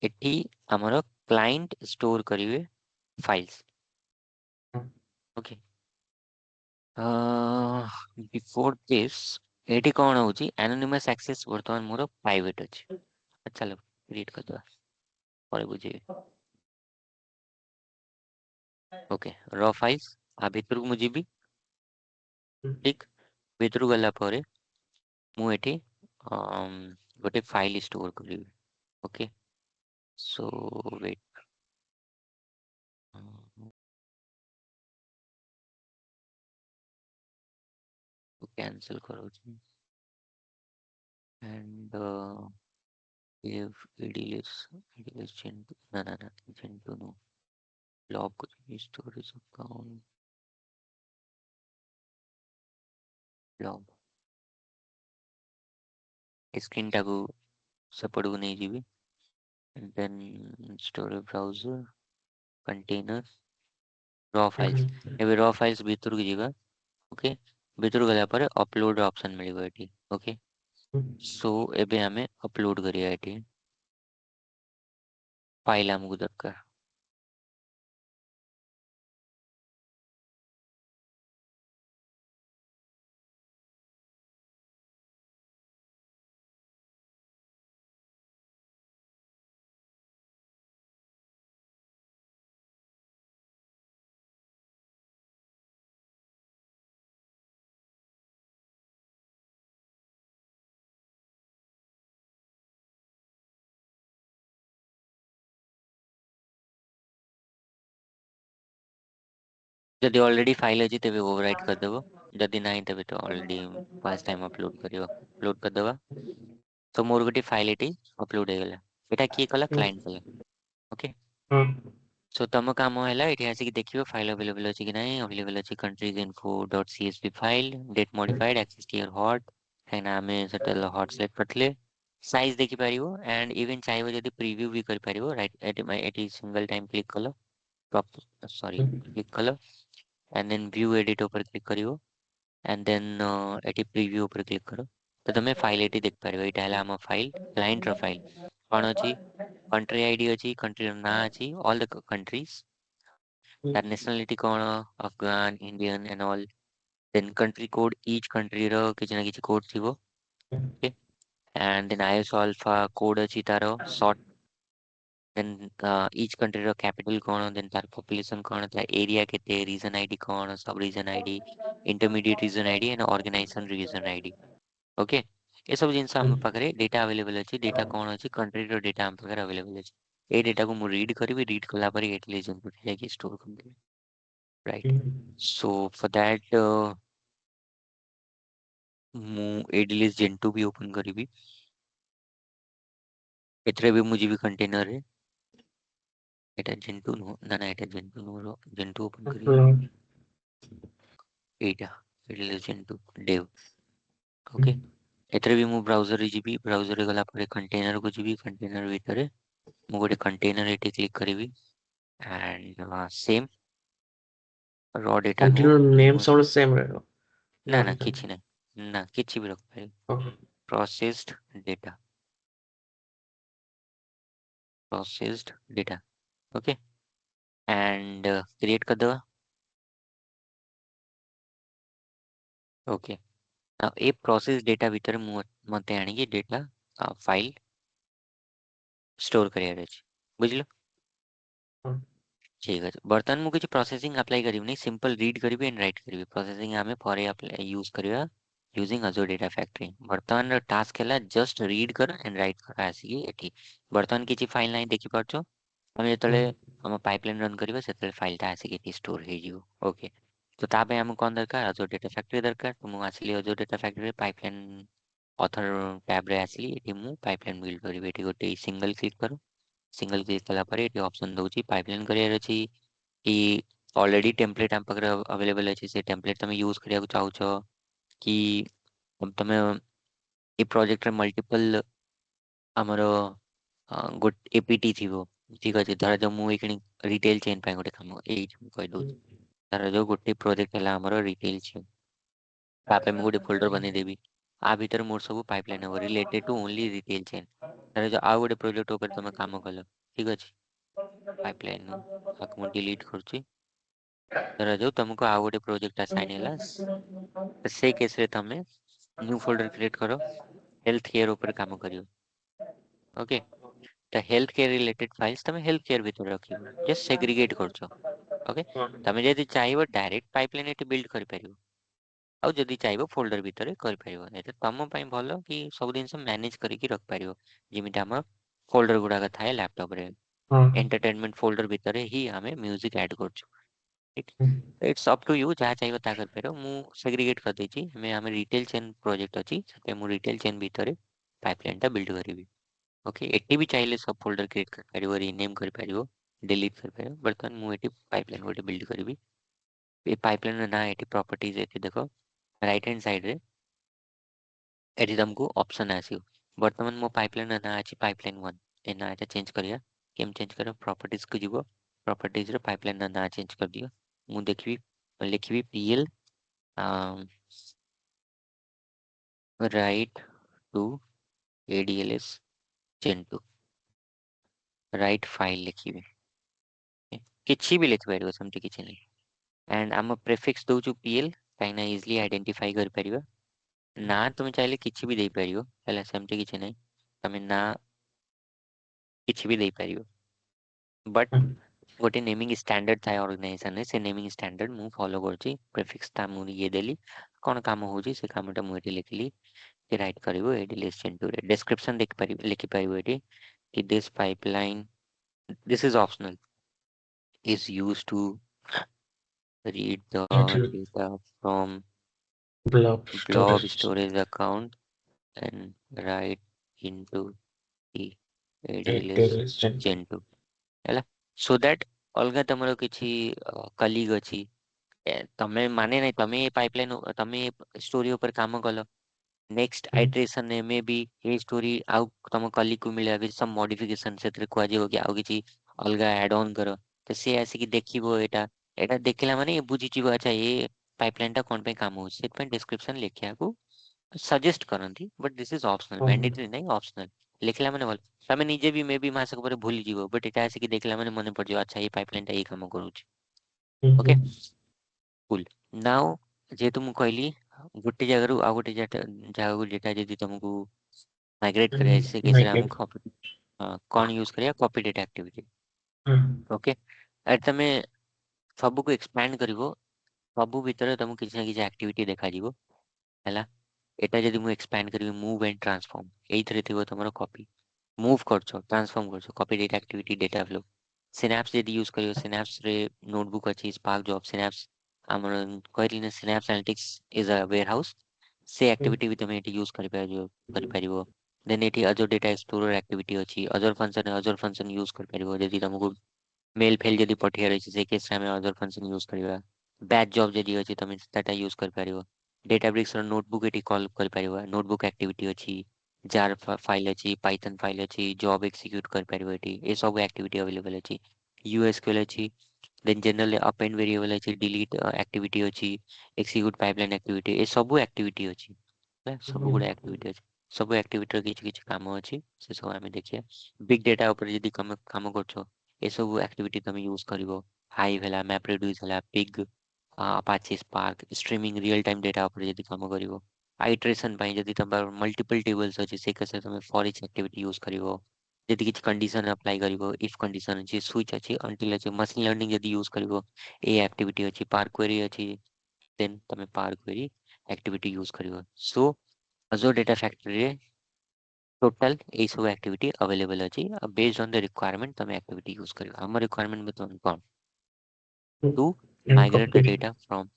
एटी हमर क्लाइंट स्टोर करिवे files okay before this eighty कौन होची एनोनिमस एक्सेस वर्तमान मोर प्राइवेट अछि चलो रीड कर दो पर बुझे ओके रॉ फाइल्स आ भितर को मुझे भी ठीक भितर गला परे मु एटी गोटे फाइल स्टोर करिवी ओके सो वेट कैंसिल करो and if it is Gentoo no Gentoo no log storage account log screen टाକୁ ସେପଟକୁ ନେଇଯିବି and then storage browser container raw files ଏବେ raw files ଭିତରକୁ ଯିବା ओके ଭିତରକୁ ଗଲା ପରେ upload ऑप्शन मिलिବ एठी ओके सो ଏବେ ଆମେ upload करिया एठी फाइल हमକୁ दरकार जदि ऑलरेडी फाइल अछि तेबे ओवरराइट कर देबो जदि नहीं तेबे तो ऑलरेडी फर्स्ट टाइम अपलोड करियो अपलोड कर देबा तो मोर गोटे फाइल एटी अपलोड हो गला एटा किए कला क्लाइंट कला ओके सो तम काम है ये आसिक देखिए फाइल अवेलेबल अच्छी कि नहीं अवेलेबल अच्छी countries info dot CSV file date modified access tier hot है ना आमे सेटल हॉट सेलेक्ट करथले साइज देखि पारिबो एंड इवन चाहिबो जदि प्रीव्यू भी कर पारिबो राइट एटी सिंगल टाइम क्लिक कलो टॉप सॉरी क्लिक कलो एंड देन व्यू एडिट ऊपर क्लिक करिवो एंड देन एटी प्रीव्यू ऊपर क्लिक करो तो तमे फाइल एटी देख पारिबो एटा हला हम फाइल क्लाइंट रो फाइल कोन अछि कंट्री आईडी अछि कंट्री रो ना अछि ऑल द कंट्रीज तार नेशनलिटी कोन Afghan Indian and all then country code each country रो किछ ना किछ कोड थिबो okay and then ISO alpha code अछि तारो शॉर्ट देन ईच कंट्री रो कैपिटल कोन देन तार पॉपुलेशन कोन तार एरिया केते रीजन आईडी कोन sub region ID intermediate region ID and organisation reason ID okay ये सब जिनस हम पाखरे डेटा अवेलेबल अछि डेटा कोन अछि कंट्री रो डेटा हम पाखरे अवेलेबल अछि ए डेटा को मु रीड करबी रीड कला पर इंटेलिजेंट जाके स्टोर कर देबी राइट सो फॉर दैट मु एडलिस जेंटू भी ओपन करिबी एथरे भी मुझे भी कंटेनर है एटा जेंटू नो ना एटा जेंटू नो रो जेंटू ओपन करिया एटा एडलिस जेंटू डेव ओके एथरे भी मु ब्राउजर जीबी ब्राउजर गला पर कंटेनर को जीबी कंटेनर भीतर मु गोटे कंटेनर एटी क्लिक करिबी एंड सेम रॉ डेटा को नेम सब सेम रहेगा ना ना ना अलग किछि ना किछि भी रख पारे okay processed data okay and create कर दवा okay now a process data भीतर मते आनी डेटा फाइल स्टोर करियार अछि बुझलो ठीक अछि बर्तन मु किछि प्रोसेसिंग अप्लाई करिब नै सिंपल रीड करिबी एंड राइट करिबी प्रोसेसिंग आमे फॉर अप्लाई यूज करिया यूजिंग अजूर डेटा फैक्ट्री बर्तन टास्क हैला जस्ट रीड कर एंड राइट कर आसी एठी बर्तन किछि फाइल नै देखि पाछो हम जेतले हम पाइपलाइन रन करिबा सेतले फाइलटा आसी एठी स्टोर हे जिवो ओके तो तापे हम कोन दरकार अजूर डेटा फैक्ट्री दरकार तो मु आसिली Azure data factory pipeline author tab रे आसिली एठी मु पाइपलाइन बिल्ड करिबी एठी गोटे सिंगल क्लिक करो सिंगल क्लिक कला पर एठी ऑप्शन दउची पाइपलाइन करियर अछि कि ऑलरेडी टेम्पलेट हम पाखरे अवेलेबल अछि से टेम्पलेट तमे यूज करिया चाहू छ कि तमे ए प्रोजेक्ट रे मल्टीपल हमर गोट एपीटी थिबो ठीक अछि धर जो मु एखनी रिटेल चेन पे गोटे काम एई कहि दउ धर जो गोटे प्रोजेक्ट हला हमर रिटेल चेन तापे मैं गोटे फोल्डर बनै देबी आ भीतर मोर सब पाइपलाइन हम related to only retail chain तारे जो आ गोटे प्रोजेक्ट ऊपर तुम काम कल ठीक अछि पाइपलाइन आक मु डिलीट करछि धरा जो तुमको आ गोटे प्रोजेक्ट असाइन हैला से केस रे तमे न्यू फोल्डर क्रिएट करो हेल्थ केयर ऊपर काम करियो ओके तो हेल्थ केयर रिलेटेड फाइल्स तमे हेल्थ केयर भीतर रखियो जस्ट सेग्रीगेट करछो ओके तमे जदि चाहिबो डायरेक्ट पाइपलाइन एटी बिल्ड कर परियो ଆଉ ଯଦି ଚାହିଁବ ଫୋଲ୍ଡର ଭିତରେ କରିପାରିବ ଏଇଟା ତମ ପାଇଁ ଭଲ କି ସବୁ ଜିନିଷ ମ୍ୟାନେଜ କରିକି ରଖିପାରିବ ଯେମିତି ଆମର ଫୋଲ୍ଡର ଗୁଡ଼ାକ ଥାଏ ଲ୍ୟାପଟପରେ ଏଣ୍ଟରଟେନମେଣ୍ଟ ଫୋଲ୍ଡର ଭିତରେ ହିଁ ଆମେ ମ୍ୟୁଜିକ୍ ଆଡ୍ କରୁଛୁ ଠିକ୍ ଇଟ୍ସ ଅପ୍ ଟୁ ୟୁ ଯାହା ଚାହିଁବ ତାହା କରିପାରିବ ମୁଁ ସେଗ୍ରିଗେଟ୍ କରିଦେଇଛି ଆମେ ରିଟେଲ ଚେନ୍ ପ୍ରୋଜେକ୍ଟ ଅଛି ସେଥିପାଇଁ ମୁଁ ରିଟେଲ ଚେନ୍ ଭିତରେ ପାଇପଲାଇନଟା ବିଲ୍ଡ କରିବି ଓକେ ଏଠି ବି ଚାହିଁଲେ ସବୁ ଫୋଲ୍ଡର କ୍ରିଏଟ୍ କରିପାରିବ ରିନେମ୍ କରିପାରିବ ଡିଲିଟ୍ କରିପାରିବ ବର୍ତ୍ତମାନ ମୁଁ ଏଠି ପାଇପଲାଇନ ଗୋଟେ ବିଲ୍ଡ କରିବି ଏ ପାଇପଲାଇନର ନାଁ ଏଠି ପ୍ରପର୍ଟିଜ ଏଠି ଦେଖ राइट हैंड साइड रे एटी तुमको ऑप्शन आसियो वर्तमान मो पाइपलाइन ना अछि पाइपलाइन 1 ए ना एटा चेंज करिया केम चेंज करो प्रॉपर्टीज को जीवो प्रॉपर्टीज रे पाइपलाइन ना चेंज कर दियो मु देखबी लिखबी PL write to ADLS gen two write file लिखबी किछि भी लिख परिबो समति किछि नै एंड आम प्रीफिक्स दोचु पीएल काइना इजीली आइडेंटिफाई कर परिबो ना तुम चाहिले किछि भी देई परियो हैला सेमति किछि नै तमे ना किछि भी देई परियो बट गोटे नेमिंग स्टैंडर्ड थाए ऑर्गेनाइजेशन रे से नेमिंग स्टैंडर्ड मु फॉलो करछि प्रीफिक्स ता मु ये देली कोन काम होउछि से कामटा मु एटी लिखली कि राइट करिवो एडी लिस्ट टू रे डिस्क्रिप्शन देख परिबो लिखि परिबो एटी कि this pipeline this is optional is used to read the data from blob blob storage storage account and write into the ADLS intelligent. Gen 2 ହେଲା so that ଅଲଗା ତମର କିଛି କଲିଗ ଅଛି ତମେ ମାନେ ନାହିଁ ତମେ ଏ ପାଇପଲାଇନ ତମେ ଷ୍ଟୋରୀ ଉପରେ କାମ କଲ नेक्स्ट आइट्रेशन में भी ये स्टोरी आउ तुम कली को मिले कि सब मॉडिफिकेशन से कुआ जीव कि आउ किछि अलगा ऐड ऑन करो तो से आसिक देखिबो एटा एटा देखला माने ये बुझी जीव अच्छा ये पाइपलाइन टा कोन पे काम हो सेट पे डिस्क्रिप्शन लिखिया को सजेस्ट करंती but this is optional mandatory नहीं ऑप्शनल लिखला माने बोल तमे निजे भी मे भी मासक पर भूल जीवो बट एटा आसिक देखला माने मने पड़ जाओ अच्छा ये पाइपलाइन टा ये काम करूची ओके कुल नाउ जेतु मु कहली गोटे जगह आ गोटे जगह डेटा जदि तुमको माइग्रेट करे से केस रे हम Migrate. कौन यूज करिया कॉपी डेटा एक्टिविटी ओके अरे तमे सब को एक्सपैंड करिवो सब भीतर तुमको किसी ना किसी एक्टिविटी देखा जीवो हैला एटा जदि मु एक्सपैंड करिवि मूव एंड ट्रांसफॉर्म एइथरे थिवो तमरो कॉपी मूव करछो ट्रांसफॉर्म करछो copy data activity data flow Synapse जदि यूज करियो सिनैप्स रे नोटबुक अछि स्पार्क जॉब सिनैप्स हमर कहली ने Synapse analytics is a warehouse से एक्टिविटी भी तुम एटी यूज कर परिबो देन एटी अजर डेटा एक्सप्लोरर एक्टिविटी अछि अजर फंक्शन यूज कर परिबो जदि तुमको मेल फेल जदि पठियार अछि से केस रे हम अजर फंक्शन यूज करिबा बैच जॉब जदि अछि तुम सेटा यूज कर परिबो डेटाब्रिक्स रो नोटबुक एटी कॉल कर परिबो नोटबुक एक्टिविटी अछि जार फाइल अछि पाइथन फाइल अछि जॉब एक्जीक्यूट कर परिबो एटी ए सब एक्टिविटी अवेलेबल अछि यूएसक्यूएल अछि देन जनरल अपेंड वेरिएबल अछि डिलीट एक्टिविटी अछि एक्जीक्यूट पाइपलाइन एक्टिविटी ए सब एक्टिविटी अछि सब गुडा एक्टिविटी अछि सब एक्टिविटी किछि किछि काम अछि से सब हमें देखिए बिग डेटा ऊपर यदि काम करछो ए सब एक्टिविटी तुम यूज करिवो हाइव हला मैप्रेड्यूस हला pig Apache spark streaming real time data ऊपर यदि काम करिवो आइट्रेशन पई यदि तमर मल्टीपल टेबल्स अछि से कसे तुम फॉर ईच एक्टिविटी यूज करिवो यदि किछि कंडीशन अप्लाई करिवो इफ कंडीशन अछि स्विच अछि अंटिल अछि मशीन लर्निंग यदि यूज करिवो ए एक्टिविटी अछि पार क्वेरी अछि देन तमे पार क्वेरी एक्टिविटी यूज करिवो सो Azure Data Factory रे टोटल ए सब एक्टिविटी अवेलेबल अछि बेस्ड ऑन द रिक्वायरमेंट तमे एक्टिविटी यूज करियो हमर रिक्वायरमेंट में तुम कोन to migrate the Copy. data from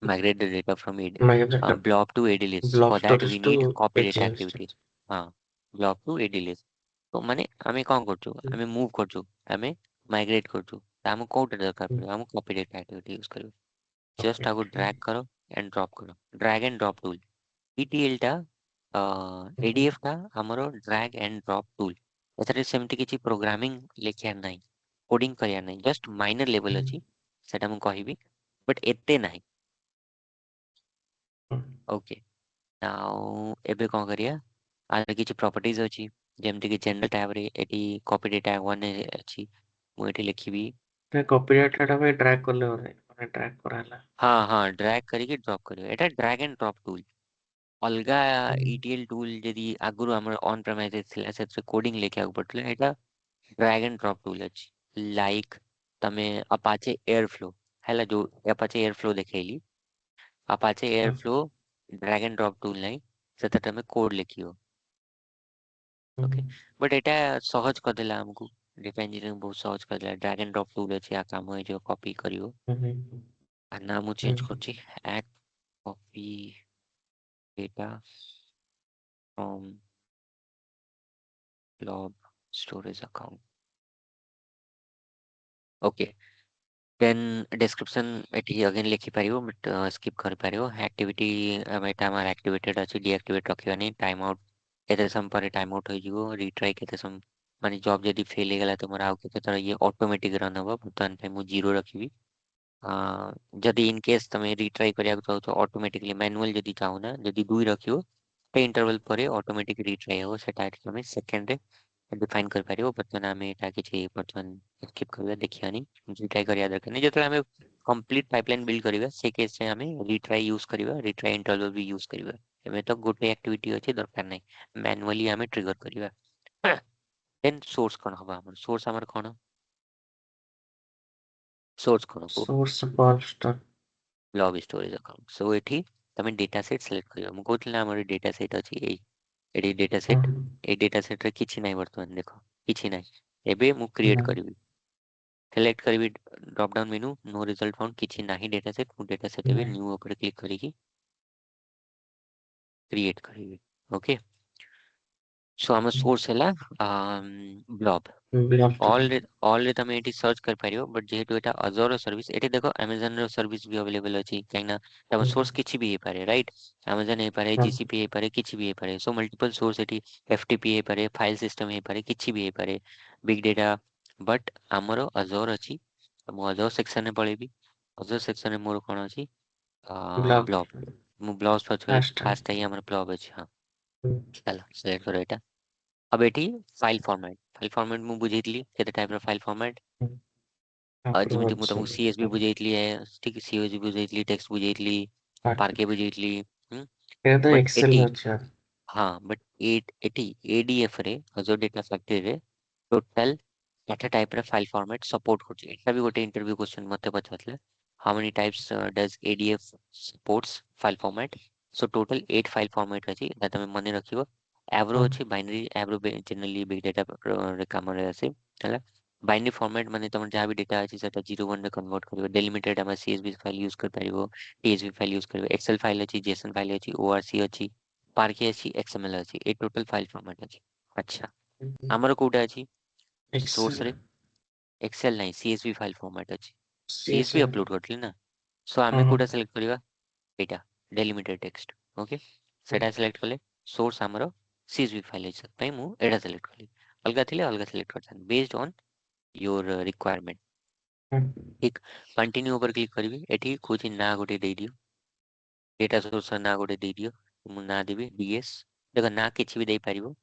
migrate the data from Migrate. blob to ADLS Blob for that we storage need to copy data HLS. activity हाँ blob to ADLS तो माने आमे कौन करछु आमे मूव करछु आमे माइग्रेट करछु आमे कोड दरकार पड़े आमे कॉपी डेटा एक्टिविटी यूज करियो जस्ट आगो ड्रैग करो एंड ड्रॉप करो drag and drop tool ETL टा ADF टा हमरो ड्रैग एंड ड्रॉप टूल एथरे सेमति किछि प्रोग्रामिंग लेखिया नाही कोडिंग करिया नाही जस्ट माइनर लेवल अछि सेटा मु कहिबी बट एते नाही ओके नाउ एबे कौन करिया आर किछि प्रॉपर्टीज अछि जेमति कि जनरल टैब रे एटी कॉपी डेटा 1 अछि मु एटी लिखिबी कॉपी डाटा पे ड्रैग कर ले माने ड्रैग कराला। हाँ हाँ ड्रैग करिके ड्रॉप करियो एटा ड्रैग एंड ड्रॉप टूल अलगा ETL टूल जदि आगुरु हमर ऑन प्रेमाइसेस थिला से कोडिंग लेके आगु पड़तले एटा ड्रैग एंड ड्रॉप टूल अछि लाइक तमे अपाचे एयरफ्लो हैला जो अपाचे एयरफ्लो देखेली Apache Airflow drag and drop tool नहीं सेटा तमे कोड लिखियो ओके बट एटा सहज कर देला हमको डेटा इंजीनियरिंग बहुत सहज कर देला ड्रैग एंड ड्रॉप टूल अछि आ काम होय जो कॉपी करियो आ नाम चेंज करछि act copy data from blob storage account okay then description एटी अगेन लिखि पारियो बट स्किप कर पारियो एक्टिविटी एटा हमर एक्टिवेटेड अछि डीएक्टिवेट रखियो नहीं टाइम आउट केते सम पर टाइम आउट होई जिवो रीट्राई केते सम माने जॉब जदी फेल हे गेला त मोर आउ केते तरह ये ऑटोमेटिक रन हबो बर्तमान पे मु जीरो रखिबी जदि इन केस तमे रीट्राई करिया चाहो तो ऑटोमेटिकली मैनुअल जदि चाहो ना जदि दुई रखियो ते इंटरवल परे ऑटोमेटिक रीट्राई हो सेटा तमे सेकंड रे डिफाइन कर पारियो बर्तमान आमे एटा किछि बर्तमान स्किप करबा देखियानी रीट्राई करिया दरकार नहीं जतले आमे कंप्लीट पाइपलाइन बिल्ड करिवा से केस से आमे रीट्राई यूज करिवा रीट्राई इंटरवल भी यूज करिवा एमे तो गोटे एक्टिविटी अछि दरकार नहीं मैनुअली आमे ट्रिगर करिवा देन सोर्स कोन हबा हमर सोर्स कोन को सोर्स बॉल स्टॉक। ब्लॉब स्टोरेज अकाउंट सो एठी तमे डेटा सेट सिलेक्ट करियो मु कहतले हमर डेटा सेट अछि एडी डेटा सेट ए डेटा सेट रे किछि नाही वर्तमान देखो किछि नाही एबे मु क्रिएट करबी सिलेक्ट करबी drop down menu no result found किछि नाही डेटा सेट मु डेटा सेट एबे न्यू ऊपर क्लिक करिकी क्रिएट करबी ओके सो हम सोर्स हैला ब्लॉब ऑल तमे एटी सर्च कर पारियो बट जेहेतु एटा अजोर सर्विस एटी देखो अमेज़न रो सर्विस भी अवेलेबल अछि काइना तम सोर्स किछि भी हे पारे राइट अमेज़न हे पारे जीसीपी हे पारे किछि भी हे पारे सो मल्टीपल सोर्स एटी एफटीपी हे पारे फाइल सिस्टम हे पारे किछि भी हे पारे बिग डेटा बट हमरो अजोर अछि मु अजोर सेक्शन में पळेबी अजोर सेक्शन में मोर कोन अछि ब्लॉब मु ब्लॉब सर्च करी फास्ट है हमर ब्लॉब अछि हां चला सेलेक्ट करो एटा अब एठी फाइल फॉर्मेट मु बुझेतली केते टाइप रो फाइल फॉर्मेट जेमिति मु तुमको सीएसवी बुझेतली है ठीक सीएसवी बुझेतली टेक्स्ट बुझेतली पार्के बुझेतली बट एटी हाँ बट एटी एडीएफ रे अजो डेटा फैक्ट्री रे टोटल एटा टाइप रे फाइल फॉर्मेट सपोर्ट करछि एटा भी गोटे इंटरव्यू क्वेश्चन मते पछातले how many types does ADF supports file format so total 8 file format अछि दैट तमे मने रखिबो एवरो अछि binary Avro generally big data रे काम रे आसे हला बाइनरी फॉर्मेट माने तमर जहाँ भी डेटा अछि सेटा 01 रे कन्वर्ट करिवो डेलिमिटेड हम सीएसवी फाइल यूज कर पारिबो टीएसवी फाइल यूज करिवो एक्सेल फाइल अछि जेएसएन फाइल अछि ओआरसी अछि पार्के अछि एक्सएमएल अछि ए टोटल फाइल फॉर्मेट अछि अच्छा हमर कोटा अछि सोर्स रे एक्सेल नहीं सीएसवी फाइल फॉर्मेट अछि सीएसवी अपलोड करथिल ना सो आमे कोटा सिलेक्ट करिवा एटा डेलिमिटेड टेक्स्ट ओके सेटा सिलेक्ट कले सोर्स हमरो सीएसवी फाइल अछि पई मु एटा सिलेक्ट कली अलगा थिले अलगा सिलेक्ट करथन बेस्ड ऑन योर रिक्वायरमेंट ठीक कंटिन्यू ऊपर क्लिक करबी एठी कोची ना गोटे दे दियो डेटा सोर्स ना गोटे दे दियो मु ना देबी डीएस देखो ना किछि भी दे पारिबो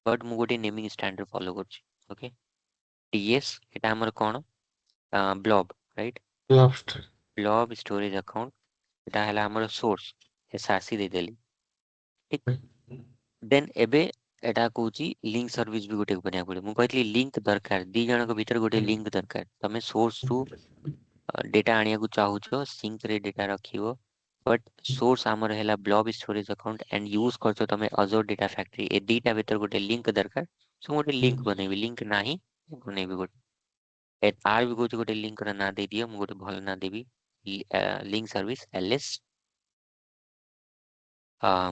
बट मु गोटे नेमिंग स्टैंडर्ड फॉलो करछि ओके डीएस एटा हमर कोन blob right blob storage account एटा हला हमर सोर्स एसआरसी दे देली ठीक देन एबे एटा कहूची लिंक सर्विस भी गोटे बनिया पड़े मु कहतली लिंक दरकार दी जण को भीतर गोटे लिंक दरकार तमे सोर्स टू डेटा आनिया को चाहूछो सिंक रे डेटा रखिवो बट सोर्स हमर हैला blob storage account and use करछो तमे अजोर डेटा फैक्ट्री ए दीटा भीतर गोटे लिंक दरकार सो गोटे लिंक बनेबी लिंक नाही बनेबी गोटे आर भी गोटे लिंक रा ना दे दियो मु गोटे भल ना देबी लिंक सर्विस एलएस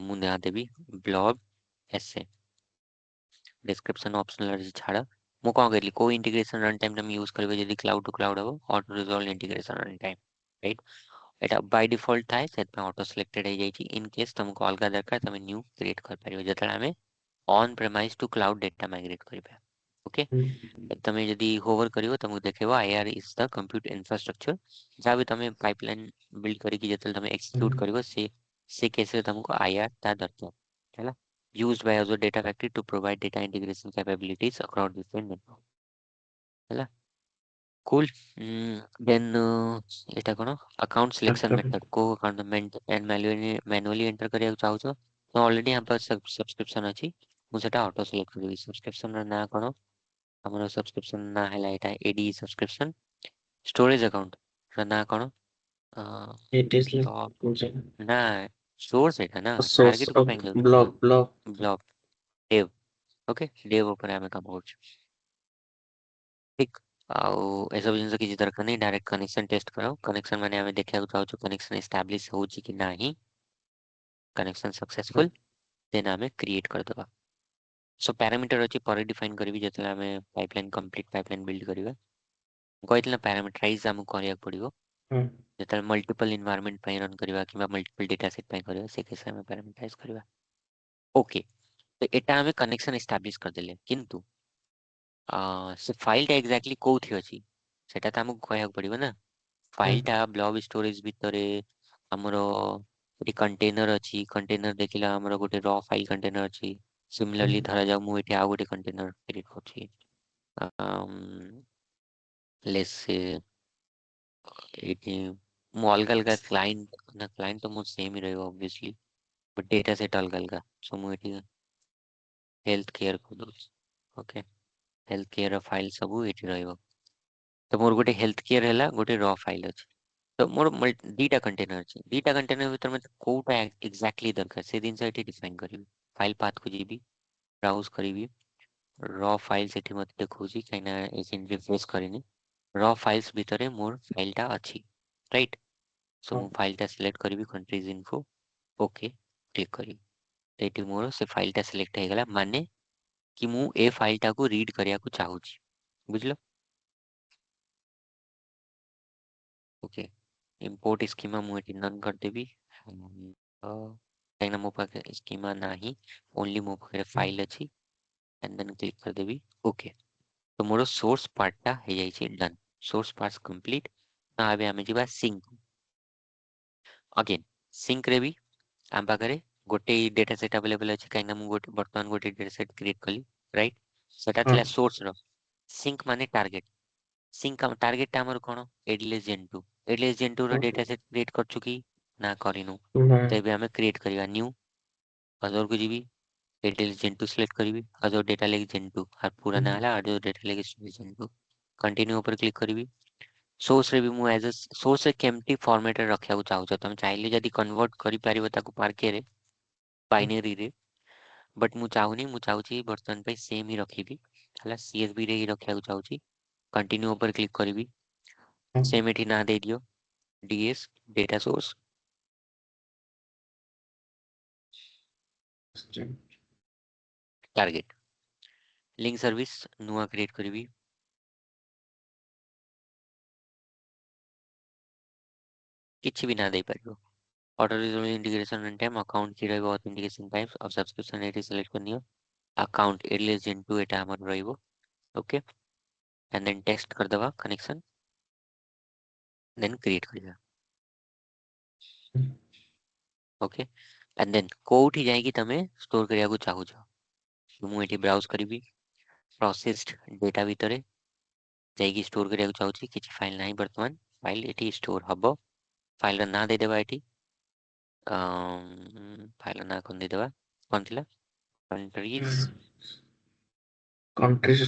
मु ना देबी ब्लॉब एसए डिस्क्रिप्शन ऑप्शनल अछि छाड़ा मु कोन करली को इंटीग्रेशन रन टाइम हम यूज करबे यदि क्लाउड टू क्लाउड हो auto resolve integration run time right Etah by default थाए सेट में ऑटो सिलेक्टेड है जाई छी इन केस तुमको अलगा दरकार तमे न्यू क्रिएट कर पारिबो जतरा हमें on premise to cloud data migrate करबे ओके तमे यदि होवर करिवो तुमको देखेबो IR is the compute infrastructure जहाँ भी तमे पाइपलाइन बिल्ड करी कि जतल तमे एक्जीक्यूट करिवो से से केस रे तुमको आईआर ता दरकार हैला used by Azure Data Factory to provide data integration capabilities across different network हैला cool then एटा कोन account selection Account. method को account and manually enter करिया चाहू छ तो ऑलरेडी यहाँ पर सब्सक्रिप्शन अछि मु सेटा ऑटो सिलेक्ट करबी सब्सक्रिप्शन ना कोन हमर सब्सक्रिप्शन ना हैला एटा एडी सब्सक्रिप्शन स्टोरेज अकाउंट ना कोन It is like तो ना सोर्स एटा ना a source टारगेट को of पाइन जाउछ कि block. Block dev okay dev ऊपर आमे काम करछ ठीक आउ एसब जिनस किसी दरकार नहीं डायरेक्ट कनेक्शन टेस्ट करो कनेक्शन माने आमे देखिया चाहू कनेक्शन एस्टैब्लिश होउची कि नाही कनेक्शन सक्सेसफुल देन आमे क्रिएट कर दबा सो पैरामीटर अछि पर डिफाइन करबी जतले आमे पाइपलाइन कंप्लीट पाइपलाइन बिल्ड करिवा कहइतला पैरामीटराइज आम करिया पड़िबो Hmm. जतले मल्टीपल एनवायरनमेंट पे रन करिवा किबा मल्टीपल डेटा सेट पे करिवा से केस आमे पैरामीटराइज करिवा ओके तो एटा आमे कनेक्शन एस्टैब्लिश कर देले किंतु से फाइलटा एक्जाक्टली कोथि अछि सेटा त हमकु कहयाक पड़िबो ना फाइलटा ब्लॉब स्टोरेज भितरे हमरो एटी कंटेनर अछि कंटेनर देखिला हमरो गोटे रॉ फाइल कंटेनर अछि सिमिलरली धरा जाऊ मु एटी आ गोटे कंटेनर क्रिएट करछि लेट्स से एटी मु अलगा अलगा क्लाइंट ना क्लाइंट तो मु सेम ही रहइबो ऑब्वियसली बट डेटा सेट अलगा अलगा सो मु एटी हेल्थ केयर को दो ओके हेल्थ केयर फाइल सब एटी रहइबो तो मोर गोटे हेल्थ केयर हैला गोटे रॉ फाइल अछि तो मोर दीटा कंटेनर अछि दीटा कंटेनर भीतर में कोटा एक्जाक्टली दरकार से दिन से एटी डिफाइन करिवि फाइल पाथ को जीबी ब्राउज करिवि रॉ फाइल सेठी मते देखौची काइना एसिन रिफ्रेश करिनि रॉ फाइल्स भितरे मोर फाइलटा अछि राइट सो मु फाइलटा सिलेक्ट करिवि कंट्रीज इन्फो ओके क्लिक करिवि एटी मोर से फाइलटा सिलेक्ट हे गेला माने कि मु ए फाइलटा को रीड करिया को चाहूची बुझलो ओके इंपोर्ट स्कीमा मु एटी नन कर देबी काइना मो पाखे स्कीमा नाही ओनली मो पाखे फाइल अछि एंड देन क्लिक कर देबी ओके तो मोर सोर्स पार्टटा हे जाई छै डन सोर्स पार्ट कंप्लीट ना आबे आमे जिबा सिंक अगेन सिंक रे भी आम पाखरे गोटे डेटा सेट अवेलेबल अछि काइना मु गोटे वर्तमान गोटे डेटा सेट क्रिएट कली राइट सेटा थिला सोर्स रो सिंक माने टारगेट सिंक टारगेट हमर कोन एडलेस जेन 2 एडलेस जेन 2 रो डेटा सेट क्रिएट कर चुकी ना करिनु तेबे हमें क्रिएट करिवा न्यू अदर को GB एडलेस gen 2 select करिवि other data lake जेन 2 और पूरा ना हला अदर डेटा लेक जेन 2 कंटिन्यू ऊपर क्लिक करिवि सोर्स रे भी मु एज अ सोर्स रे केम्प्टी फॉर्मेट रे रखिया को चाहू तुम चाहिले जदी कन्वर्ट करि पारिबो ताको पार्के रे बाइनरी रे बट मु चाहुनी मु चाहूची वर्तमान पे सेम ही रखिबी हला सीएसवी रे ही रखिया को चाहूची कंटिन्यू ऊपर क्लिक करिवि सेम एठी ना दे दियो DS data source target link service नुआ क्रिएट करिवि किछि भी ना दे पारिबो auto resolve integration run time account की रहइबो ऑथेंटिकेशन टाइप्स और सब्सक्रिप्शन एटी सिलेक्ट करनियो अकाउंट एडलेस जेन 2 एटा हमर रहइबो ओके एंड देन टेस्ट कर दवा कनेक्शन देन क्रिएट करिया ओके एंड देन कोठी जाएगी तमे स्टोर करिया को चाहू छ मु एटी ब्राउज करिवि प्रोसेस्ड डेटा भितरे जाएगी स्टोर करिया को चाहू छी किछि फाइल नाही वर्तमान फाइल एटी स्टोर हबो फाइल ना दे देबा एटी फाइल ना कोन दे देबा कोन थिला countries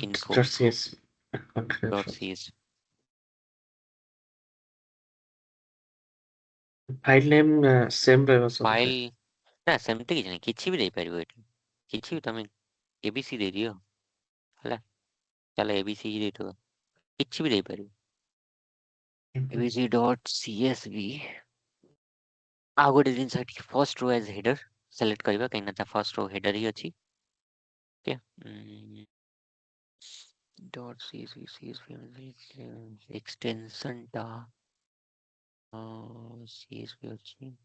info Countries. Dot Countries. CS File name same रहइबो सब फाइल ना सेमते किछि भी दे परिबो एटी किछि भी तमे एबीसी दे दियो हला चलो एबीसी ही दे दो किछि भी दे परिबो abc.csv आ गोटे जिनस first row as header select करबा कहीं ना फर्स्ट रो हेडर ही अछि ओके डॉट csv एक्सटेंशन टा csv अछि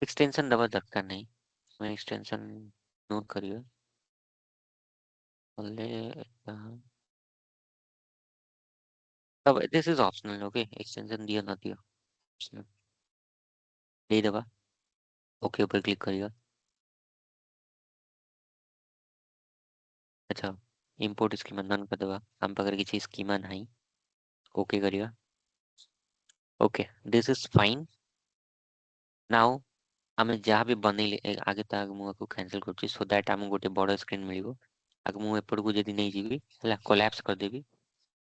एक्सटेंशन दबा दरकार नहीं मैं एक्सटेंशन नोट करियो ओनली तब this is optional okay extension दिया ना दिया optional। ଦେଇଦେବା ओके ऊपर क्लिक करिए। अच्छा इंपोर्ट स्कीमा नन करदेवा आम पाखे किसी स्कीमा नहीं ओके करिए। Okay this is fine. Now आम जहाँ भी बनइले आगे तो आगे मुझे कैंसिल कर सो दैट आम गोटे बड़ स्क्रीन मिल आगे मुझे एपटू जब नहीं जी कोलैप्स करदेवी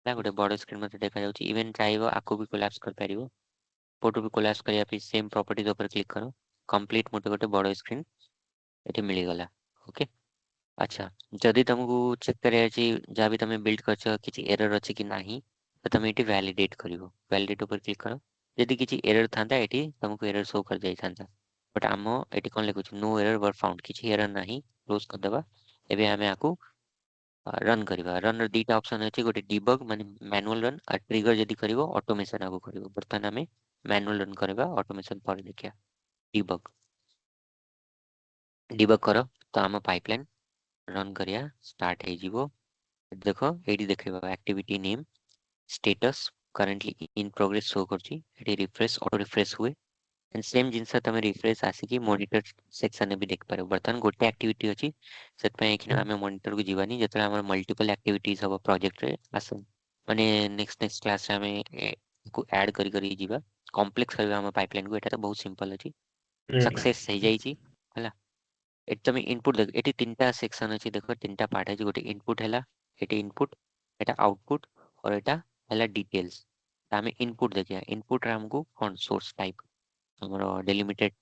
गोटे बड़ स्क्रीन मत देखा इवेन चाहिए आपको भी कोलैप्स कर पार फोटो भी कोलैप्स करने सेम प्रॉपर्टीज ऊपर क्लिक करो कंप्लीट मोटे गोटे बड़ स्क्रीन ये मिलगला। ओके अच्छा जदि तुमको चेक करार जहाँ भी तुम बिल्ड कर किसी एरर अच्छी कि नहीं तो तुम ये वैलिडेट कर वैलिडेट ऊपर क्लिक कर जदि किसी एरर था ये तुमको एरर शो कर जाई था बट आम ये कौन लिखुच नो एरर वर फाउंड किसी एरर नहीं क्लोज करदे। एबे आमे आकु रन करवा रन दीटा ऑप्शन अच्छे गोटे डिबग माने मैनुअल रन और ट्रिगर जदि करिवो ऑटोमेशन आगु करिवो बर्तमान आमे मैनुअल रन करवा ऑटोमेशन पर देखिया डिबग डिबग करो तो आम पाइपलाइन रन करिया स्टार्ट हो जीवो। देखो ये देखो activity name status currently in progress show करछि एटी रिफ्रेश ऑटो रिफ्रेश हुए एंड सेम जिनस तुम रिफ्रेश आसिकी मॉनिटर सेक्शन भी देख पार बर्तमान गोटे एक्टिविटी अच्छी से आम मॉनिटर को जीवानी जो आम मल्टीपल एक्टिविटीज हम प्रोजेक्ट रे आस माने नेक्स्ट नेक्स्ट क्लास रे आम को ऐड करी करी जीवा कॉम्प्लेक्स करबा हम पाइपलाइन को एटा तो बहुत सिंपल अछि सक्सेस हो जाई छी हला। एटी तुम इनपुट देख एटी तीनटा सेक्शन अच्छी देख तीनटा पार्ट है गोटे इनपुट है ये इनपुट एटा आउटपुट और एटा है डिटेल्स आम इनपुट देखिए इनपुट रे हमको कौन सोर्स टाइप हमर डेलिमिटेड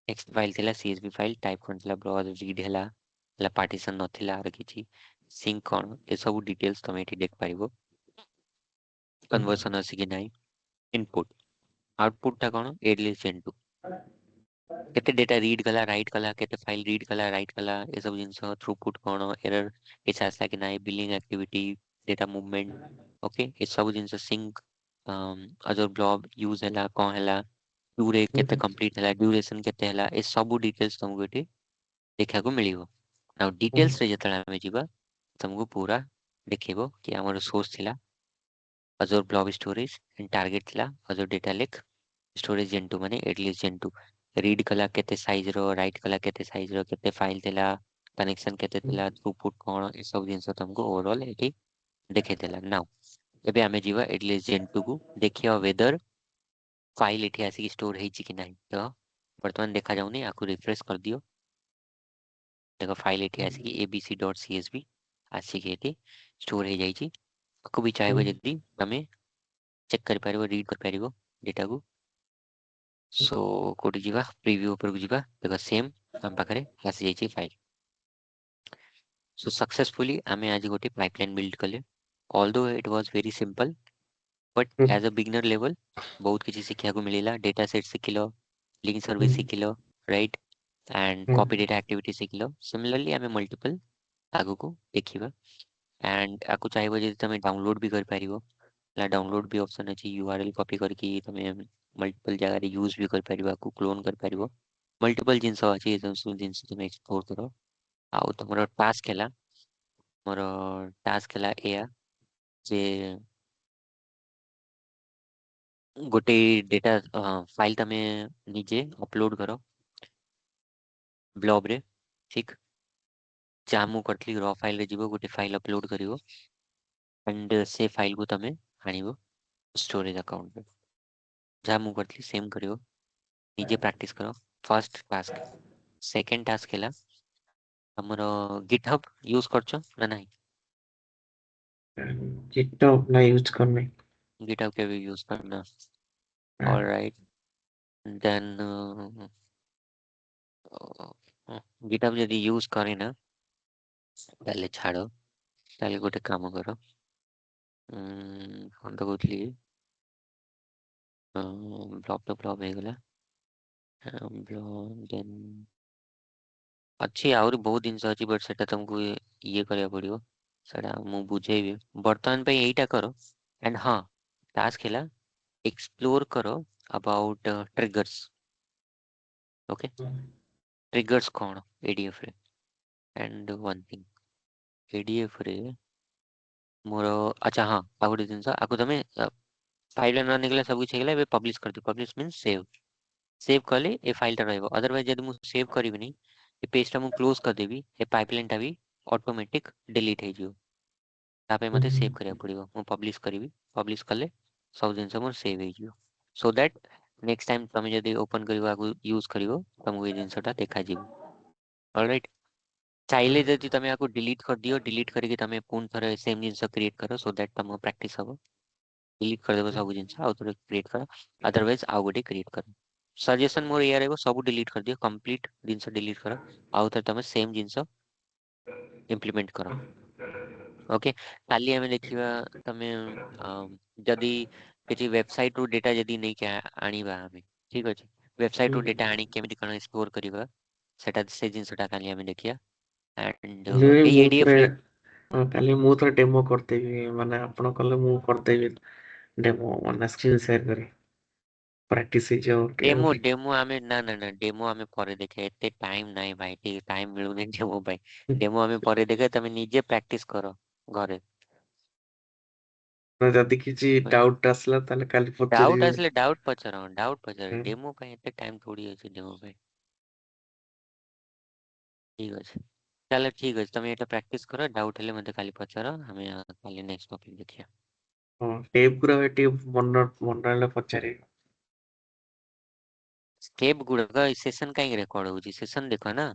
टेक्स्ट फाइल थिला सीएसवी फाइल टाइप कोन थिला ब्राउज रीड हैला पार्टीशन नथिला आर किछि सिंक कोन ए सब डिटेल्स तुम एठी देख पारिबो कन्वर्सन अछि कि नाही इनपुट आउटपुट टा कोन एडलेसेंट केते डेटा रीड कला राइट कला केते फाइल रीड कला राइट कला ए सब जिंस थ्रूपुट कोन एरर किछ आसला कि नाही billing activity data movement okay ए सब जिंस सिंक अदर ब्लॉब यूज हैला कोन हैला टूरे केते कंप्लीट हैला ड्यूरेशन केते हैला ए सब डिटेल्स तुमको एठी देखा को मिलिबो। नाउ डिटेल्स रे जतला हमें जीवा तुमको पूरा देखिबो कि हमर सोर्स थिला अजोर ब्लॉब स्टोरेज एंड टारगेट थिला अजोर डेटा लेक स्टोरेज जेन2 माने एटलीस्ट जेन2 रीड कला केते साइज रो राइट कला केते साइज रो केते फाइल थिला कनेक्शन केते थिला थ्रूपुट कोन ए सब जिंस तुमको ओवरऑल एठी देखे थिला। नाउ एबे हमें जीवा एटलीस्ट जेन2 को देखियो वेदर फाइल एठी आसी स्टोर हेछि कि नाही तो वर्तमान देखा जाउनी आकु रिफ्रेश कर दियो देखो फाइल एठी आसी abc.csv आसी के एठी स्टोर हे जाइछि आकु भी चाहेबो जदी तमे चेक कर पारिबो रीड कर पारिबो डेटा को सो कोडी जीवा प्रीव्यू ऊपर को जीवा देखो सेम हम पाखरे आसी जाइछि फाइल सो सक्सेसफुली आमे आज गोटे पाइपलाइन बिल्ड कले although it was very simple but as a beginner level बहुत किसी शिक्षा को मिलेला डेटा सेट सिखिलो लिंक सर्विस सिखिलो right and copy data activity सिखिलो सिमिलरली आमे मल्टीपल आगु को देखिबा एंड आकु चाहिबो जे तमे डाउनलोड भी कर पारिबो ला डाउनलोड भी ऑप्शन अछि यूआरएल कॉपी करके तमे मल्टीपल जगह रे यूज भी कर पारिबो आकु क्लोन कर पारिबो मल्टीपल जिंस अछि ए सब जिंस तमे एक्सप्लोर करो आउ तमरो टास्क हैला मोर टास्क हैला एया जे गोटे डेटा फाइल तमे निजे अपलोड करो ब्लॉब रे ठीक जहाँ मु करथली रॉ फाइल रे जीवो गोटे फाइल अपलोड करिवो एंड से फाइल को तमे आनिबो स्टोरेज अकाउंट में जहाँ मु करथली सेम करिवो निजे प्रैक्टिस करो फर्स्ट टास्क सेकंड टास्क हैला हमरो गिटहब यूज करछो ना नहीं GitHub ना यूज करने गिटहब के भी यूज करना ऑलराइट देन गिटहब यदि यूज करे ना ताले छाड़ो ताले गोटे काम करो हम तो कहली ब्लॉग तो ब्लॉग हो गला ब्लॉग देन अच्छी आउरी बहुत जिनस अच्छी बट सेटा तुमको ये करिया पड़ियो सेटा मु बुझेबी वर्तमान पे एटा करो एंड हाँ टास्क हैला एक्सप्लोर करो अबाउट ट्रिगर्स ओके ट्रिगर्स कौन एडीएफ रे एंड वन थिंग एडीएफ रे मोर अच्छा हाँ आ गोटे जिनस आको तमे फाइल न निकले सब कुछ हेगला बे पब्लिश कर दियो पब्लिश मींस सेव सेव कले ए फाइल टा रहइबो अदरवाइज यदि मु सेव करिबि नहीं ए पेज टा मु क्लोज कर देबी ए पाइपलाइन टा भी ऑटोमेटिक डिलीट हे जियो तापे मते सेव करिया पड़िबो मु पब्लिश कले सब जिनस मोर सेव हे जियो सो दैट नेक्स्ट टाइम तमे यदि ओपन करिबो आगु यूज करिबो तमको ए जिनसटा देखा जिवो ऑलराइट चाहिले जदि तमे आको डिलीट कर दियो डिलीट करके तमे पुन थरे सेम जिनस क्रिएट करो सो दैट तमको प्रैक्टिस हबो डिलीट कर देबो सब जिनस आउ थरे क्रिएट करो अदरवाइज आउ गोटे क्रिएट करो सजेशन मोर या रहइबो सब डिलीट कर दियो कंप्लीट जिनस डिलीट करो आउ थरे तमे सेम जिनस इम्प्लीमेंट करो ओके काली हमें देखिबा तमे जदि किछि वेबसाइट रू डेटा जदि नै के आनिबा हमें ठीक अछि वेबसाइट रू डेटा आनी केमिति कन स्टोर करिबा सेटा से जिनसटा काली हमें देखिया एंड ए ମୁଁ एडीएफ ଥରେ रे କାଲି ମୁଁ ଥରେ ଡେମୋ କରିଦେବି ମାନେ ଆପଣ କଲେ ମୁଁ କରିଦେବି ଡେମୋ ମାନେ ସ୍କ୍ରିନ୍ ସେୟାର କରି ପ୍ରାକ୍ଟିସ ହେଇଯିବ ଟିକେ डेमो ଆଉ। डेमो हमें ना ना ना डेमो हमें ପରେ ଦେଖେ ଏତେ ଟାଇମ ନାହିଁ ଭାଇ ଟିକେ ଟାଇମ ମିଳୁନି ଡେମो ପାଇଁ ଡେମो ଆମେ ପରେ ଦେଖେ ତମେ ନିଜେ ପ୍ରାକ୍ଟିସ କର ଘରେ ଯଦି କିଛି ଡାଉଟ୍ ଆସିଲା ତାହେଲେ କାଲି डाउट ପଚାରିବେ। ଆସିଲେ डाउट ପଚାର ଡେମो ପାଇଁ ଏତେ ଟାଇମ ଥୋଡି ଅଛି ଡେମो ପାଇଁ ଠିକ ଅଛି ତାହେଲେ ଠିକ ଅଛି ତମେ ଏଟା ପ୍ରାକ୍ଟିସ କର ଡାଉଟ୍ ହେଲେ ମତେ କାଲି ପଚାର ଆମେ କାଲି ନେକ୍ସଟ ଟପିକ ଦେଖିବା ହଁ ଟେପ୍ ଗୁରା ଭାଇ ଟିକେ ମନ ରହିଲେ ପଚାରିବେ। ସ୍କେପ ଗୁଡାକ ସେସନ କାହିଁକି ରେକର୍ଡ ହଉଛି ସେସନ ଦେଖ ନା